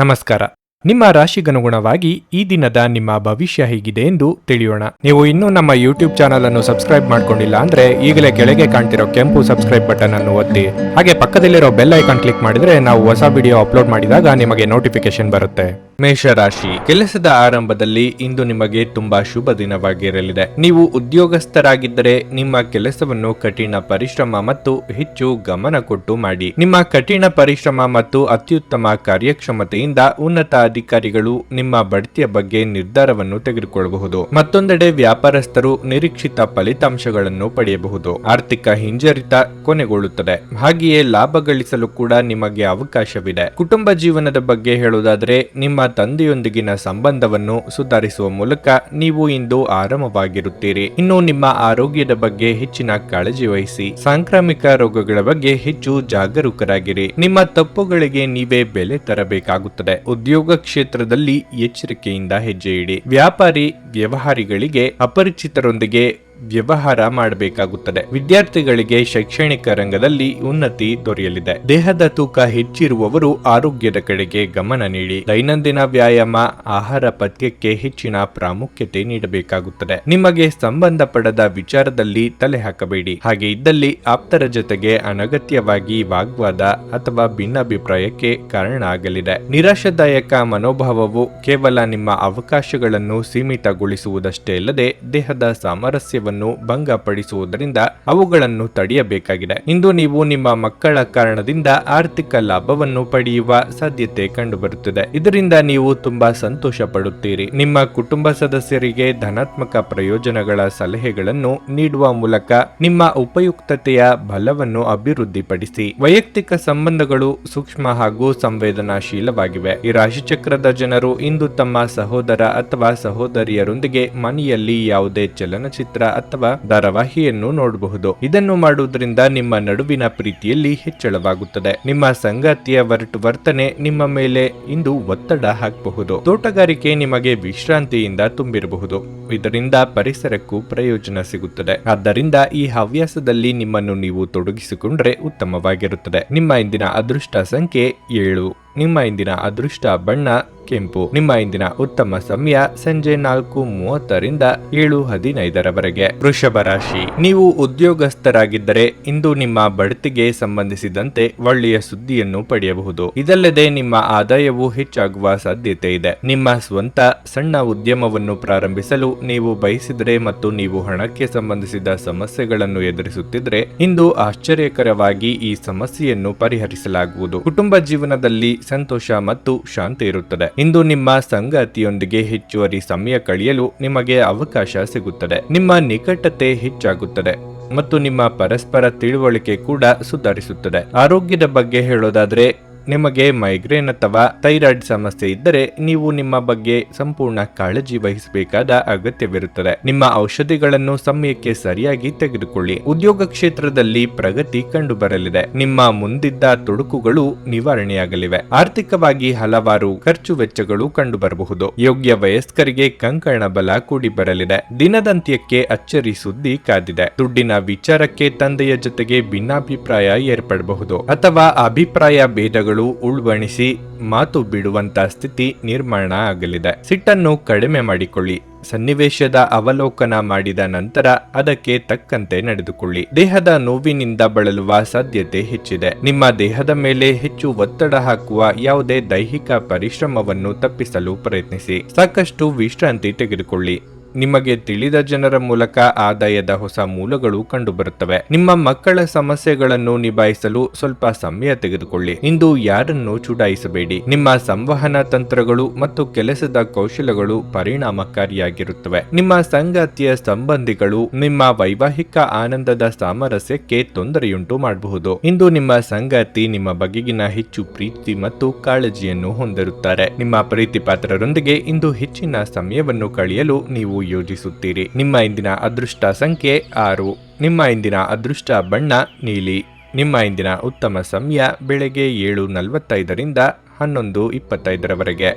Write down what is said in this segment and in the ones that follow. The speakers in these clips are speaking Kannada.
ನಮಸ್ಕಾರ. ನಿಮ್ಮ ರಾಶಿಗನುಗುಣವಾಗಿ ಈ ದಿನದ ನಿಮ್ಮ ಭವಿಷ್ಯ ಹೇಗಿದೆ ಎಂದು ತಿಳಿಯೋಣ. ನೀವು ಇನ್ನೂ ನಮ್ಮ ಯೂಟ್ಯೂಬ್ ಚಾನಲ್ ಅನ್ನು ಸಬ್ಸ್ಕ್ರೈಬ್ ಮಾಡ್ಕೊಂಡಿಲ್ಲ ಅಂದ್ರೆ ಈಗಲೇ ಕೆಳಗೆ ಕಾಣ್ತಿರೋ ಕೆಂಪು ಸಬ್ಸ್ಕ್ರೈಬ್ ಬಟನ್ ಅನ್ನು ಒತ್ತಿ, ಹಾಗೆ ಪಕ್ಕದಲ್ಲಿರೋ ಬೆಲ್ ಐಕಾನ್ ಕ್ಲಿಕ್ ಮಾಡಿದ್ರೆ ನಾವು ಹೊಸ ವಿಡಿಯೋ ಅಪ್ಲೋಡ್ ಮಾಡಿದಾಗ ನಿಮಗೆ ನೋಟಿಫಿಕೇಶನ್ ಬರುತ್ತೆ. ಮೇಷರಾಶಿ, ಕೆಲಸದ ಆರಂಭದಲ್ಲಿ ಇಂದು ನಿಮಗೆ ತುಂಬಾ ಶುಭ ದಿನವಾಗಿರಲಿದೆ. ನೀವು ಉದ್ಯೋಗಸ್ಥರಾಗಿದ್ದರೆ ನಿಮ್ಮ ಕೆಲಸವನ್ನು ಕಠಿಣ ಪರಿಶ್ರಮ ಮತ್ತು ಹೆಚ್ಚು ಗಮನ ಕೊಟ್ಟು ಮಾಡಿ. ನಿಮ್ಮ ಕಠಿಣ ಪರಿಶ್ರಮ ಮತ್ತು ಅತ್ಯುತ್ತಮ ಕಾರ್ಯಕ್ಷಮತೆಯಿಂದ ಉನ್ನತ ಅಧಿಕಾರಿಗಳು ನಿಮ್ಮ ಬಡ್ತಿಯ ಬಗ್ಗೆ ನಿರ್ಧಾರವನ್ನು ತೆಗೆದುಕೊಳ್ಳಬಹುದು. ಮತ್ತೊಂದೆಡೆ ವ್ಯಾಪಾರಸ್ಥರು ನಿರೀಕ್ಷಿತ ಫಲಿತಾಂಶಗಳನ್ನು ಪಡೆಯಬಹುದು. ಆರ್ಥಿಕ ಹಿಂಜರಿತ ಕೊನೆಗೊಳ್ಳುತ್ತದೆ. ಹಾಗೆಯೇ ಲಾಭ ಗಳಿಸಲು ಕೂಡ ನಿಮಗೆ ಅವಕಾಶವಿದೆ. ಕುಟುಂಬ ಜೀವನದ ಬಗ್ಗೆ ಹೇಳುವುದಾದರೆ, ನಿಮ್ಮ ತಂದೆಯೊಂದಿಗಿನ ಸಂಬಂಧವನ್ನು ಸುಧಾರಿಸುವ ಮೂಲಕ ನೀವು ಇಂದು ಆರಾಮವಾಗಿರುತ್ತೀರಿ. ಇನ್ನು ನಿಮ್ಮ ಆರೋಗ್ಯದ ಬಗ್ಗೆ ಹೆಚ್ಚಿನ ಕಾಳಜಿ ವಹಿಸಿ. ಸಾಂಕ್ರಾಮಿಕ ರೋಗಗಳ ಬಗ್ಗೆ ಹೆಚ್ಚು ಜಾಗರೂಕರಾಗಿರಿ. ನಿಮ್ಮ ತಪ್ಪುಗಳಿಗೆ ನೀವೇ ಬೆಲೆ ತರಬೇಕಾಗುತ್ತದೆ. ಉದ್ಯೋಗ ಕ್ಷೇತ್ರದಲ್ಲಿ ಎಚ್ಚರಿಕೆಯಿಂದ ಹೆಜ್ಜೆ ಇಡಿ. ವ್ಯಾಪಾರಿ ವ್ಯವಹಾರಿಗಳಿಗೆ ಅಪರಿಚಿತರೊಂದಿಗೆ ವ್ಯವಹಾರ ಮಾಡಬೇಕಾಗುತ್ತದೆ. ವಿದ್ಯಾರ್ಥಿಗಳಿಗೆ ಶೈಕ್ಷಣಿಕ ರಂಗದಲ್ಲಿ ಉನ್ನತಿ ದೊರೆಯಲಿದೆ. ದೇಹದ ತೂಕ ಹೆಚ್ಚಿರುವವರು ಆರೋಗ್ಯದ ಕಡೆಗೆ ಗಮನ ನೀಡಿ. ದೈನಂದಿನ ವ್ಯಾಯಾಮ, ಆಹಾರ ಪಥ್ಯಕ್ಕೆ ಹೆಚ್ಚಿನ ಪ್ರಾಮುಖ್ಯತೆ ನೀಡಬೇಕಾಗುತ್ತದೆ. ನಿಮಗೆ ಸಂಬಂಧಪಡದ ವಿಚಾರದಲ್ಲಿ ತಲೆ ಹಾಕಬೇಡಿ. ಹಾಗೆ ಇದ್ದಲ್ಲಿ ಆಪ್ತರ ಜೊತೆಗೆ ಅನಗತ್ಯವಾಗಿ ವಾಗ್ವಾದ ಅಥವಾ ಭಿನ್ನಾಭಿಪ್ರಾಯಕ್ಕೆ ಕಾರಣ ಆಗಲಿದೆ. ನಿರಾಶಾದಾಯಕ ಮನೋಭಾವವು ಕೇವಲ ನಿಮ್ಮ ಅವಕಾಶಗಳನ್ನು ಸೀಮಿತಗೊಳಿಸುವುದಷ್ಟೇ ಅಲ್ಲದೆ ದೇಹದ ಸಾಮರಸ್ಯವನ್ನು ಭಂಗಪಡಿಸುವುದರಿಂದ ಅವುಗಳನ್ನು ತಡೆಯಬೇಕಾಗಿದೆ. ಇಂದು ನೀವು ನಿಮ್ಮ ಮಕ್ಕಳ ಕಾರಣದಿಂದ ಆರ್ಥಿಕ ಲಾಭವನ್ನು ಪಡೆಯುವ ಸಾಧ್ಯತೆ ಕಂಡುಬರುತ್ತದೆ. ಇದರಿಂದ ನೀವು ತುಂಬಾ ಸಂತೋಷ ಪಡುತ್ತೀರಿ. ನಿಮ್ಮ ಕುಟುಂಬ ಸದಸ್ಯರಿಗೆ ಧನಾತ್ಮಕ ಪ್ರಯೋಜನಗಳ ಸಲಹೆಗಳನ್ನು ನೀಡುವ ಮೂಲಕ ನಿಮ್ಮ ಉಪಯುಕ್ತತೆಯ ಬಲವನ್ನು ಅಭಿವೃದ್ಧಿಪಡಿಸಿ. ವೈಯಕ್ತಿಕ ಸಂಬಂಧಗಳು ಸೂಕ್ಷ್ಮ ಹಾಗೂ ಸಂವೇದನಾಶೀಲವಾಗಿವೆ. ಈ ರಾಶಿಚಕ್ರದ ಜನರು ಇಂದು ತಮ್ಮ ಸಹೋದರ ಅಥವಾ ಸಹೋದರಿಯರೊಂದಿಗೆ ಮನೆಯಲ್ಲಿ ಯಾವುದೇ ಚಲನಚಿತ್ರ ಅಥವಾ ಧಾರಾವಾಹಿಯನ್ನು ನೋಡಬಹುದು. ಇದನ್ನು ಮಾಡುವುದರಿಂದ ನಿಮ್ಮ ನಡುವಿನ ಪ್ರೀತಿಯಲ್ಲಿ ಹೆಚ್ಚಳವಾಗುತ್ತದೆ. ನಿಮ್ಮ ಸಂಗಾತಿಯ ವರ್ತನೆ ನಿಮ್ಮ ಮೇಲೆ ಇಂದು ಒತ್ತಡ ಹಾಕಬಹುದು. ತೋಟಗಾರಿಕೆ ನಿಮಗೆ ವಿಶ್ರಾಂತಿಯಿಂದ ತುಂಬಿರಬಹುದು. ಇದರಿಂದ ಪರಿಸರಕ್ಕೂ ಪ್ರಯೋಜನ ಸಿಗುತ್ತದೆ. ಆದ್ದರಿಂದ ಈ ಹವ್ಯಾಸದಲ್ಲಿ ನಿಮ್ಮನ್ನು ನೀವು ತೊಡಗಿಸಿಕೊಂಡ್ರೆ ಉತ್ತಮವಾಗಿರುತ್ತದೆ. ನಿಮ್ಮ ಇಂದಿನ ಅದೃಷ್ಟ ಸಂಖ್ಯೆ 7. ನಿಮ್ಮ ಇಂದಿನ ಅದೃಷ್ಟ ಬಣ್ಣ ಕೆಂಪು. ನಿಮ್ಮ ಇಂದಿನ ಉತ್ತಮ ಸಮಯ ಸಂಜೆ 4:30ರಿಂದ 7:15ರವರೆಗೆ. ವೃಷಭ ರಾಶಿ, ನೀವು ಉದ್ಯೋಗಸ್ಥರಾಗಿದ್ದರೆ ಇಂದು ನಿಮ್ಮ ಬಡ್ತಿಗೆ ಸಂಬಂಧಿಸಿದಂತೆ ಒಳ್ಳೆಯ ಸುದ್ದಿಯನ್ನು ಪಡೆಯಬಹುದು. ಇದಲ್ಲದೆ ನಿಮ್ಮ ಆದಾಯವು ಹೆಚ್ಚಾಗುವ ಸಾಧ್ಯತೆ ಇದೆ. ನಿಮ್ಮ ಸ್ವಂತ ಸಣ್ಣ ಉದ್ಯಮವನ್ನು ಪ್ರಾರಂಭಿಸಲು ನೀವು ಬಯಸಿದರೆ ಮತ್ತು ನೀವು ಹಣಕ್ಕೆ ಸಂಬಂಧಿಸಿದ ಸಮಸ್ಯೆಗಳನ್ನು ಎದುರಿಸುತ್ತಿದ್ರೆ ಇಂದು ಆಶ್ಚರ್ಯಕರವಾಗಿ ಈ ಸಮಸ್ಯೆಯನ್ನು ಪರಿಹರಿಸಲಾಗುವುದು. ಕುಟುಂಬ ಜೀವನದಲ್ಲಿ ಸಂತೋಷ ಮತ್ತು ಶಾಂತಿ ಇರುತ್ತದೆ. ಇಂದು ನಿಮ್ಮ ಸಂಗಾತಿಯೊಂದಿಗೆ ಹೆಚ್ಚುವರಿ ಸಮಯ ಕಳೆಯಲು ನಿಮಗೆ ಅವಕಾಶ ಸಿಗುತ್ತದೆ. ನಿಮ್ಮ ನಿಕಟತೆ ಹೆಚ್ಚಾಗುತ್ತದೆ ಮತ್ತು ನಿಮ್ಮ ಪರಸ್ಪರ ತಿಳುವಳಿಕೆ ಕೂಡ ಸುಧಾರಿಸುತ್ತದೆ. ಆರೋಗ್ಯದ ಬಗ್ಗೆ ಹೇಳೋದಾದ್ರೆ, ನಿಮಗೆ ಮೈಗ್ರೇನ್ ಅಥವಾ ಥೈರಾಯ್ಡ್ ಸಮಸ್ಯೆ ಇದ್ದರೆ ನೀವು ನಿಮ್ಮ ಬಗ್ಗೆ ಸಂಪೂರ್ಣ ಕಾಳಜಿ ವಹಿಸಬೇಕಾದ ಅಗತ್ಯವಿರುತ್ತದೆ. ನಿಮ್ಮ ಔಷಧಿಗಳನ್ನು ಸಮಯಕ್ಕೆ ಸರಿಯಾಗಿ ತೆಗೆದುಕೊಳ್ಳಿ. ಉದ್ಯೋಗ ಕ್ಷೇತ್ರದಲ್ಲಿ ಪ್ರಗತಿ ಕಂಡುಬರಲಿದೆ. ನಿಮ್ಮ ಮುಂದಿದ್ದ ತೊಡಕುಗಳು ನಿವಾರಣೆಯಾಗಲಿವೆ. ಆರ್ಥಿಕವಾಗಿ ಹಲವಾರು ಖರ್ಚು ವೆಚ್ಚಗಳು ಕಂಡುಬರಬಹುದು. ಯೋಗ್ಯ ವಯಸ್ಕರಿಗೆ ಕಂಕಣ ಬಲ ಕೂಡಿ ಬರಲಿದೆ. ದಿನದಂತ್ಯಕ್ಕೆ ಅಚ್ಚರಿ ಸುದ್ದಿ ಕಾದಿದೆ. ದುಡ್ಡಿನ ವಿಚಾರಕ್ಕೆ ತಂದೆಯ ಜೊತೆಗೆ ಭಿನ್ನಾಭಿಪ್ರಾಯ ಏರ್ಪಡಬಹುದು ಅಥವಾ ಅಭಿಪ್ರಾಯ ಭೇದಗಳು ಉಳ್ಬಣಿಸಿ ಮಾತು ಬಿಡುವಂತ ಸ್ಥಿತಿ ನಿರ್ಮಾಣ ಆಗಲಿದೆ. ಸಿಟ್ಟನ್ನು ಕಡಿಮೆ ಮಾಡಿಕೊಳ್ಳಿ. ಸನ್ನಿವೇಶದ ಅವಲೋಕನ ಮಾಡಿದ ನಂತರ ಅದಕ್ಕೆ ತಕ್ಕಂತೆ ನಡೆದುಕೊಳ್ಳಿ. ದೇಹದ ನೋವಿನಿಂದ ಬಳಲುವ ಸಾಧ್ಯತೆ ಹೆಚ್ಚಿದೆ. ನಿಮ್ಮ ದೇಹದ ಮೇಲೆ ಹೆಚ್ಚು ಒತ್ತಡ ಹಾಕುವ ಯಾವುದೇ ದೈಹಿಕ ಪರಿಶ್ರಮವನ್ನು ತಪ್ಪಿಸಲು ಪ್ರಯತ್ನಿಸಿ. ಸಾಕಷ್ಟು ವಿಶ್ರಾಂತಿ ತೆಗೆದುಕೊಳ್ಳಿ. ನಿಮಗೆ ತಿಳಿದ ಜನರ ಮೂಲಕ ಆದಾಯದ ಹೊಸ ಮೂಲಗಳು ಕಂಡುಬರುತ್ತವೆ. ನಿಮ್ಮ ಮಕ್ಕಳ ಸಮಸ್ಯೆಗಳನ್ನು ನಿಭಾಯಿಸಲು ಸ್ವಲ್ಪ ಸಮಯ ತೆಗೆದುಕೊಳ್ಳಿ. ಇಂದು ಯಾರನ್ನು ಚುಡಾಯಿಸಬೇಡಿ. ನಿಮ್ಮ ಸಂವಹನ ತಂತ್ರಗಳು ಮತ್ತು ಕೆಲಸದ ಕೌಶಲಗಳು ಪರಿಣಾಮಕಾರಿಯಾಗಿರುತ್ತವೆ. ನಿಮ್ಮ ಸಂಗಾತಿಯ ಸಂಬಂಧಿಗಳು ನಿಮ್ಮ ವೈವಾಹಿಕ ಆನಂದದ ಸಾಮರಸ್ಯಕ್ಕೆ ತೊಂದರೆಯುಂಟು ಮಾಡಬಹುದು. ಇಂದು ನಿಮ್ಮ ಸಂಗಾತಿ ನಿಮ್ಮ ಬಗೆಗಿನ ಹೆಚ್ಚು ಪ್ರೀತಿ ಮತ್ತು ಕಾಳಜಿಯನ್ನು ಹೊಂದಿರುತ್ತಾರೆ. ನಿಮ್ಮ ಪ್ರೀತಿ ಪಾತ್ರರೊಂದಿಗೆ ಇಂದು ಹೆಚ್ಚಿನ ಸಮಯವನ್ನು ಕಳೆಯಲು ನೀವು ಯೋಜಿಸುತ್ತೀರಿ. ನಿಮ್ಮ ಇಂದಿನ ಅದೃಷ್ಟ ಸಂಖ್ಯೆ 6. ನಿಮ್ಮ ಇಂದಿನ ಅದೃಷ್ಟ ಬಣ್ಣ ನೀಲಿ. ನಿಮ್ಮ ಇಂದಿನ ಉತ್ತಮ ಸಮಯ ಬೆಳಗ್ಗೆ 7:45ರಿಂದ 11:25ರವರೆಗೆ.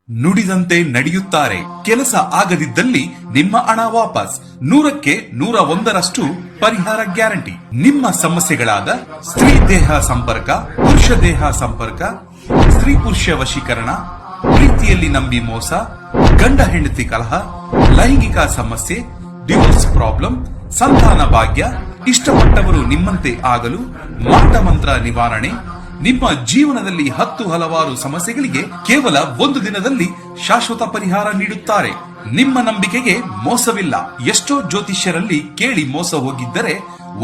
ನುಡಿದಂತೆ ನಡೆಯುತ್ತಾರೆ. ಕೆಲಸ ಆಗದಿದ್ದಲ್ಲಿ ನಿಮ್ಮ ಹಣ ವಾಪಸ್. 100ಕ್ಕೆ 101ರಷ್ಟು ಪರಿಹಾರ ಗ್ಯಾರಂಟಿ. ನಿಮ್ಮ ಸಮಸ್ಯೆಗಳಾದ ಸ್ತ್ರೀ ದೇಹ ಸಂಪರ್ಕ, ಪುರುಷ ದೇಹ ಸಂಪರ್ಕ, ಸ್ತ್ರೀ ಪುರುಷ ವಶೀಕರಣ, ಪ್ರೀತಿಯಲ್ಲಿ ನಂಬಿ ಮೋಸ, ಗಂಡ ಹೆಂಡತಿ ಕಲಹ, ಲೈಂಗಿಕ ಸಮಸ್ಯೆ, ಡಿವೋರ್ಸ್ ಪ್ರಾಬ್ಲಮ್, ಸಂತಾನ ಭಾಗ್ಯ, ಇಷ್ಟಪಟ್ಟವರು ನಿಮ್ಮಂತೆ ಆಗಲು, ಮಾಟ ಮಂತ್ರ ನಿವಾರಣೆ, ನಿಮ್ಮ ಜೀವನದಲ್ಲಿ 10 ಹಲವಾರು ಸಮಸ್ಯೆಗಳಿಗೆ ಕೇವಲ 1 ದಿನದಲ್ಲಿ ಶಾಶ್ವತ ಪರಿಹಾರ ನೀಡುತ್ತಾರೆ. ನಿಮ್ಮ ನಂಬಿಕೆಗೆ ಮೋಸವಿಲ್ಲ. ಎಷ್ಟೋ ಜ್ಯೋತಿಷ್ಯರಲ್ಲಿ ಕೇಳಿ ಮೋಸ ಹೋಗಿದ್ದರೆ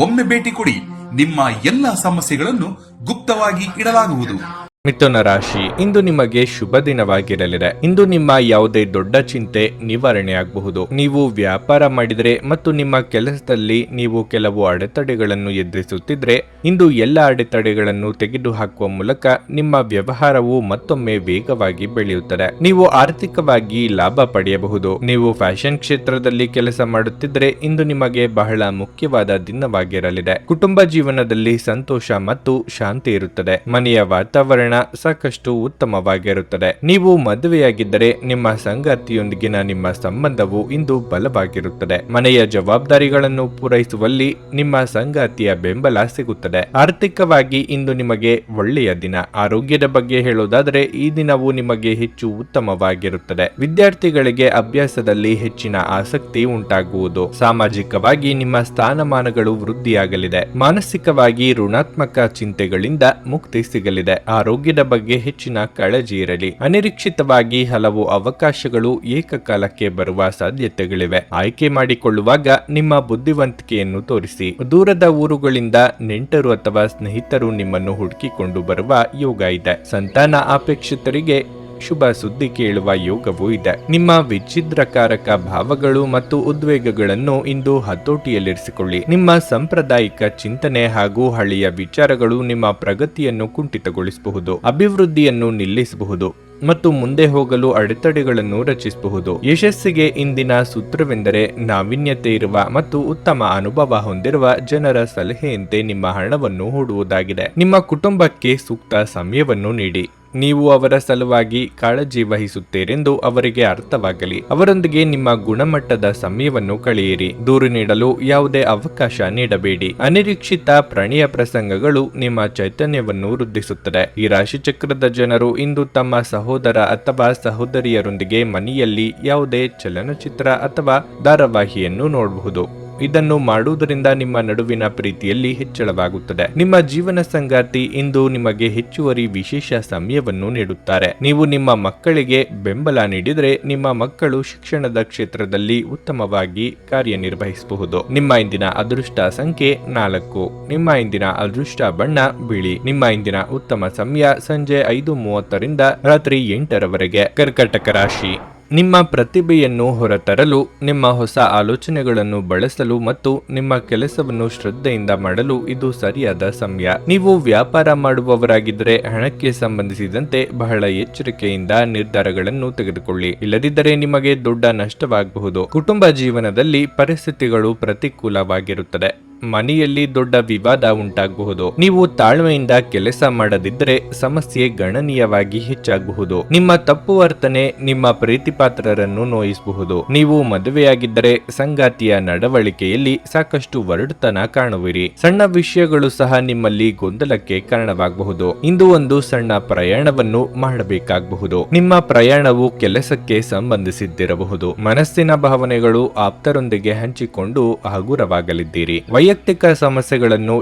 ಒಮ್ಮೆ ಭೇಟಿ ಕೊಡಿ. ನಿಮ್ಮ ಎಲ್ಲ ಸಮಸ್ಯೆಗಳನ್ನು ಗುಪ್ತವಾಗಿ ಇಡಲಾಗುವುದು. ಮಿಥುನ ರಾಶಿ, ಇಂದು ನಿಮಗೆ ಶುಭ ದಿನವಾಗಿರಲಿದೆ. ಇಂದು ನಿಮ್ಮ ಯಾವುದೇ ದೊಡ್ಡ ಚಿಂತೆ ನಿವಾರಣೆಯಾಗಬಹುದು. ನೀವು ವ್ಯಾಪಾರ ಮಾಡಿದರೆ ಮತ್ತು ನಿಮ್ಮ ಕೆಲಸದಲ್ಲಿ ನೀವು ಕೆಲವು ಅಡೆತಡೆಗಳನ್ನು ಎದುರಿಸುತ್ತಿದ್ರೆ, ಇಂದು ಎಲ್ಲ ಅಡೆತಡೆಗಳನ್ನು ತೆಗೆದುಹಾಕುವ ಮೂಲಕ ನಿಮ್ಮ ವ್ಯವಹಾರವು ಮತ್ತೊಮ್ಮೆ ವೇಗವಾಗಿ ಬೆಳೆಯುತ್ತದೆ. ನೀವು ಆರ್ಥಿಕವಾಗಿ ಲಾಭ ಪಡೆಯಬಹುದು. ನೀವು ಫ್ಯಾಷನ್ ಕ್ಷೇತ್ರದಲ್ಲಿ ಕೆಲಸ ಮಾಡುತ್ತಿದ್ದರೆ ಇಂದು ನಿಮಗೆ ಬಹಳ ಮುಖ್ಯವಾದ ದಿನವಾಗಿರಲಿದೆ. ಕುಟುಂಬ ಜೀವನದಲ್ಲಿ ಸಂತೋಷ ಮತ್ತು ಶಾಂತಿ ಇರುತ್ತದೆ. ಮನೆಯ ವಾತಾವರಣ ಸಾಕಷ್ಟು ಉತ್ತಮವಾಗಿರುತ್ತದೆ. ನೀವು ಮದುವೆಯಾಗಿದ್ದರೆ ನಿಮ್ಮ ಸಂಗಾತಿಯೊಂದಿಗಿನ ನಿಮ್ಮ ಸಂಬಂಧವು ಇಂದು ಬಲವಾಗಿರುತ್ತದೆ. ಮನೆಯ ಜವಾಬ್ದಾರಿಗಳನ್ನು ಪೂರೈಸುವಲ್ಲಿ ನಿಮ್ಮ ಸಂಗಾತಿಯ ಬೆಂಬಲ ಸಿಗುತ್ತದೆ. ಆರ್ಥಿಕವಾಗಿ ಇಂದು ನಿಮಗೆ ಒಳ್ಳೆಯ ದಿನ. ಆರೋಗ್ಯದ ಬಗ್ಗೆ ಹೇಳೋದಾದರೆ ಈ ದಿನವು ನಿಮಗೆ ಹೆಚ್ಚು ಉತ್ತಮವಾಗಿರುತ್ತದೆ. ವಿದ್ಯಾರ್ಥಿಗಳಿಗೆ ಅಭ್ಯಾಸದಲ್ಲಿ ಹೆಚ್ಚಿನ ಆಸಕ್ತಿ ಉಂಟಾಗುವುದು. ಸಾಮಾಜಿಕವಾಗಿ ನಿಮ್ಮ ಸ್ಥಾನಮಾನಗಳು ವೃದ್ಧಿಯಾಗಲಿದೆ. ಮಾನಸಿಕವಾಗಿ ಋಣಾತ್ಮಕ ಚಿಂತೆಗಳಿಂದ ಮುಕ್ತಿ ಸಿಗಲಿದೆ. ಆರೋಗ್ಯದ ಬಗ್ಗೆ ಹೆಚ್ಚಿನ ಕಾಳಜಿ ಇರಲಿ. ಅನಿರೀಕ್ಷಿತವಾಗಿ ಹಲವು ಅವಕಾಶಗಳು ಏಕಕಾಲಕ್ಕೆ ಬರುವ ಸಾಧ್ಯತೆಗಳಿವೆ. ಆಯ್ಕೆ ಮಾಡಿಕೊಳ್ಳುವಾಗ ನಿಮ್ಮ ಬುದ್ಧಿವಂತಿಕೆಯನ್ನು ತೋರಿಸಿ. ದೂರದ ಊರುಗಳಿಂದ ನೆಂಟರು ಅಥವಾ ಸ್ನೇಹಿತರು ನಿಮ್ಮನ್ನು ಹುಡುಕಿಕೊಂಡು ಬರುವ ಯೋಗ ಇದೆ. ಸಂತಾನ ಅಪೇಕ್ಷಿತರಿಗೆ ಶುಭ ಸುದ್ದಿ ಕೇಳುವ ಯೋಗವೂ ಇದೆ. ನಿಮ್ಮ ವಿಚ್ಛಿದ್ರಕಾರಕ ಭಾವಗಳು ಮತ್ತು ಉದ್ವೇಗಗಳನ್ನು ಇಂದು ಹತೋಟಿಯಲ್ಲಿರಿಸಿಕೊಳ್ಳಿ. ನಿಮ್ಮ ಸಾಂಪ್ರದಾಯಿಕ ಚಿಂತನೆ ಹಾಗೂ ಹಳೆಯ ವಿಚಾರಗಳು ನಿಮ್ಮ ಪ್ರಗತಿಯನ್ನು ಕುಂಠಿತಗೊಳಿಸಬಹುದು, ಅಭಿವೃದ್ಧಿಯನ್ನು ನಿಲ್ಲಿಸಬಹುದು ಮತ್ತು ಮುಂದೆ ಹೋಗಲು ಅಡೆತಡೆಗಳನ್ನು ರಚಿಸಬಹುದು. ಯಶಸ್ಸಿಗೆ ಇಂದಿನ ಸೂತ್ರವೆಂದರೆ ನಾವೀನ್ಯತೆ ಇರುವ ಮತ್ತು ಉತ್ತಮ ಅನುಭವ ಹೊಂದಿರುವ ಜನರ ಸಲಹೆಯಂತೆ ನಿಮ್ಮ ಹಣವನ್ನು ಹೂಡುವುದಾಗಿದೆ. ನಿಮ್ಮ ಕುಟುಂಬಕ್ಕೆ ಸೂಕ್ತ ಸಮಯವನ್ನು ನೀಡಿ. ನೀವು ಅವರ ಸಲುವಾಗಿ ಕಾಳಜಿ ವಹಿಸುತ್ತೀರೆಂದು ಅವರಿಗೆ ಅರ್ಥವಾಗಲಿ. ಅವರೊಂದಿಗೆ ನಿಮ್ಮ ಗುಣಮಟ್ಟದ ಸಮಯವನ್ನು ಕಳೆಯಿರಿ. ದೂರು ನೀಡಲು ಯಾವುದೇ ಅವಕಾಶ ನೀಡಬೇಡಿ. ಅನಿರೀಕ್ಷಿತ ಪ್ರಣಯ ಪ್ರಸಂಗಗಳು ನಿಮ್ಮ ಚೈತನ್ಯವನ್ನು ವೃದ್ಧಿಸುತ್ತದೆ. ಈ ರಾಶಿಚಕ್ರದ ಜನರು ಇಂದು ತಮ್ಮ ಸಹೋದರ ಅಥವಾ ಸಹೋದರಿಯರೊಂದಿಗೆ ಮನೆಯಲ್ಲಿ ಯಾವುದೇ ಚಲನಚಿತ್ರ ಅಥವಾ ಧಾರಾವಾಹಿಯನ್ನು ನೋಡಬಹುದು. ಇದನ್ನು ಮಾಡುವುದರಿಂದ ನಿಮ್ಮ ನಡುವಿನ ಪ್ರೀತಿಯಲ್ಲಿ ಹೆಚ್ಚಳವಾಗುತ್ತದೆ. ನಿಮ್ಮ ಜೀವನ ಸಂಗಾತಿ ಇಂದು ನಿಮಗೆ ಹೆಚ್ಚುವರಿ ವಿಶೇಷ ಸಮಯವನ್ನು ನೀಡುತ್ತಾರೆ. ನೀವು ನಿಮ್ಮ ಮಕ್ಕಳಿಗೆ ಬೆಂಬಲ ನೀಡಿದರೆ ನಿಮ್ಮ ಮಕ್ಕಳು ಶಿಕ್ಷಣದ ಕ್ಷೇತ್ರದಲ್ಲಿ ಉತ್ತಮವಾಗಿ ಕಾರ್ಯನಿರ್ವಹಿಸಬಹುದು. ನಿಮ್ಮ ಇಂದಿನ ಅದೃಷ್ಟ ಸಂಖ್ಯೆ 4. ನಿಮ್ಮ ಇಂದಿನ ಅದೃಷ್ಟ ಬಣ್ಣ ಬಿಳಿ. ನಿಮ್ಮ ಇಂದಿನ ಉತ್ತಮ ಸಮಯ ಸಂಜೆ 5:30ರಿಂದ ರಾತ್ರಿ 8ರವರೆಗೆ. ಕರ್ಕಾಟಕ ರಾಶಿ, ನಿಮ್ಮ ಪ್ರತಿಭೆಯನ್ನು ಹೊರತರಲು, ನಿಮ್ಮ ಹೊಸ ಆಲೋಚನೆಗಳನ್ನು ಬಳಸಲು ಮತ್ತು ನಿಮ್ಮ ಕೆಲಸವನ್ನು ಶ್ರದ್ಧೆಯಿಂದ ಮಾಡಲು ಇದು ಸರಿಯಾದ ಸಮಯ. ನೀವು ವ್ಯಾಪಾರ ಮಾಡುವವರಾಗಿದ್ದರೆ ಹಣಕ್ಕೆ ಸಂಬಂಧಿಸಿದಂತೆ ಬಹಳ ಎಚ್ಚರಿಕೆಯಿಂದ ನಿರ್ಧಾರಗಳನ್ನು ತೆಗೆದುಕೊಳ್ಳಿ. ಇಲ್ಲದಿದ್ದರೆ ನಿಮಗೆ ದೊಡ್ಡ ನಷ್ಟವಾಗಬಹುದು. ಕುಟುಂಬ ಜೀವನದಲ್ಲಿ ಪರಿಸ್ಥಿತಿಗಳು ಪ್ರತಿಕೂಲವಾಗಿರುತ್ತದೆ. ಮನೆಯಲ್ಲಿ ದೊಡ್ಡ ವಿವಾದ ಉಂಟಾಗಬಹುದು. ನೀವು ತಾಳ್ಮೆಯಿಂದ ಕೆಲಸ ಮಾಡದಿದ್ದರೆ ಸಮಸ್ಯೆ ಗಣನೀಯವಾಗಿ ಹೆಚ್ಚಾಗಬಹುದು. ನಿಮ್ಮ ತಪ್ಪು ವರ್ತನೆ ನಿಮ್ಮ ಪ್ರೀತಿಪಾತ್ರರನ್ನು ನೋಯಿಸಬಹುದು. ನೀವು ಮದುವೆಯಾಗಿದ್ದರೆ ಸಂಗಾತಿಯ ನಡವಳಿಕೆಯಲ್ಲಿ ಸಾಕಷ್ಟು ಒರಟುತನ ಕಾಣುವಿರಿ. ಸಣ್ಣ ವಿಷಯಗಳು ಸಹ ನಿಮ್ಮಲ್ಲಿ ಗೊಂದಲಕ್ಕೆ ಕಾರಣವಾಗಬಹುದು. ಇಂದು ಒಂದು ಸಣ್ಣ ಪ್ರಯಾಣವನ್ನು ಮಾಡಬೇಕಾಗಬಹುದು. ನಿಮ್ಮ ಪ್ರಯಾಣವು ಕೆಲಸಕ್ಕೆ ಸಂಬಂಧಿಸಿದ್ದಿರಬಹುದು. ಮನಸ್ಸಿನ ಭಾವನೆಗಳು ಆಪ್ತರೊಂದಿಗೆ ಹಂಚಿಕೊಂಡು ಹಗುರವಾಗಲಿದ್ದೀರಿ. ವೈಯಕ್ತಿಕ ಸಮಸ್ಯೆಗಳನ್ನು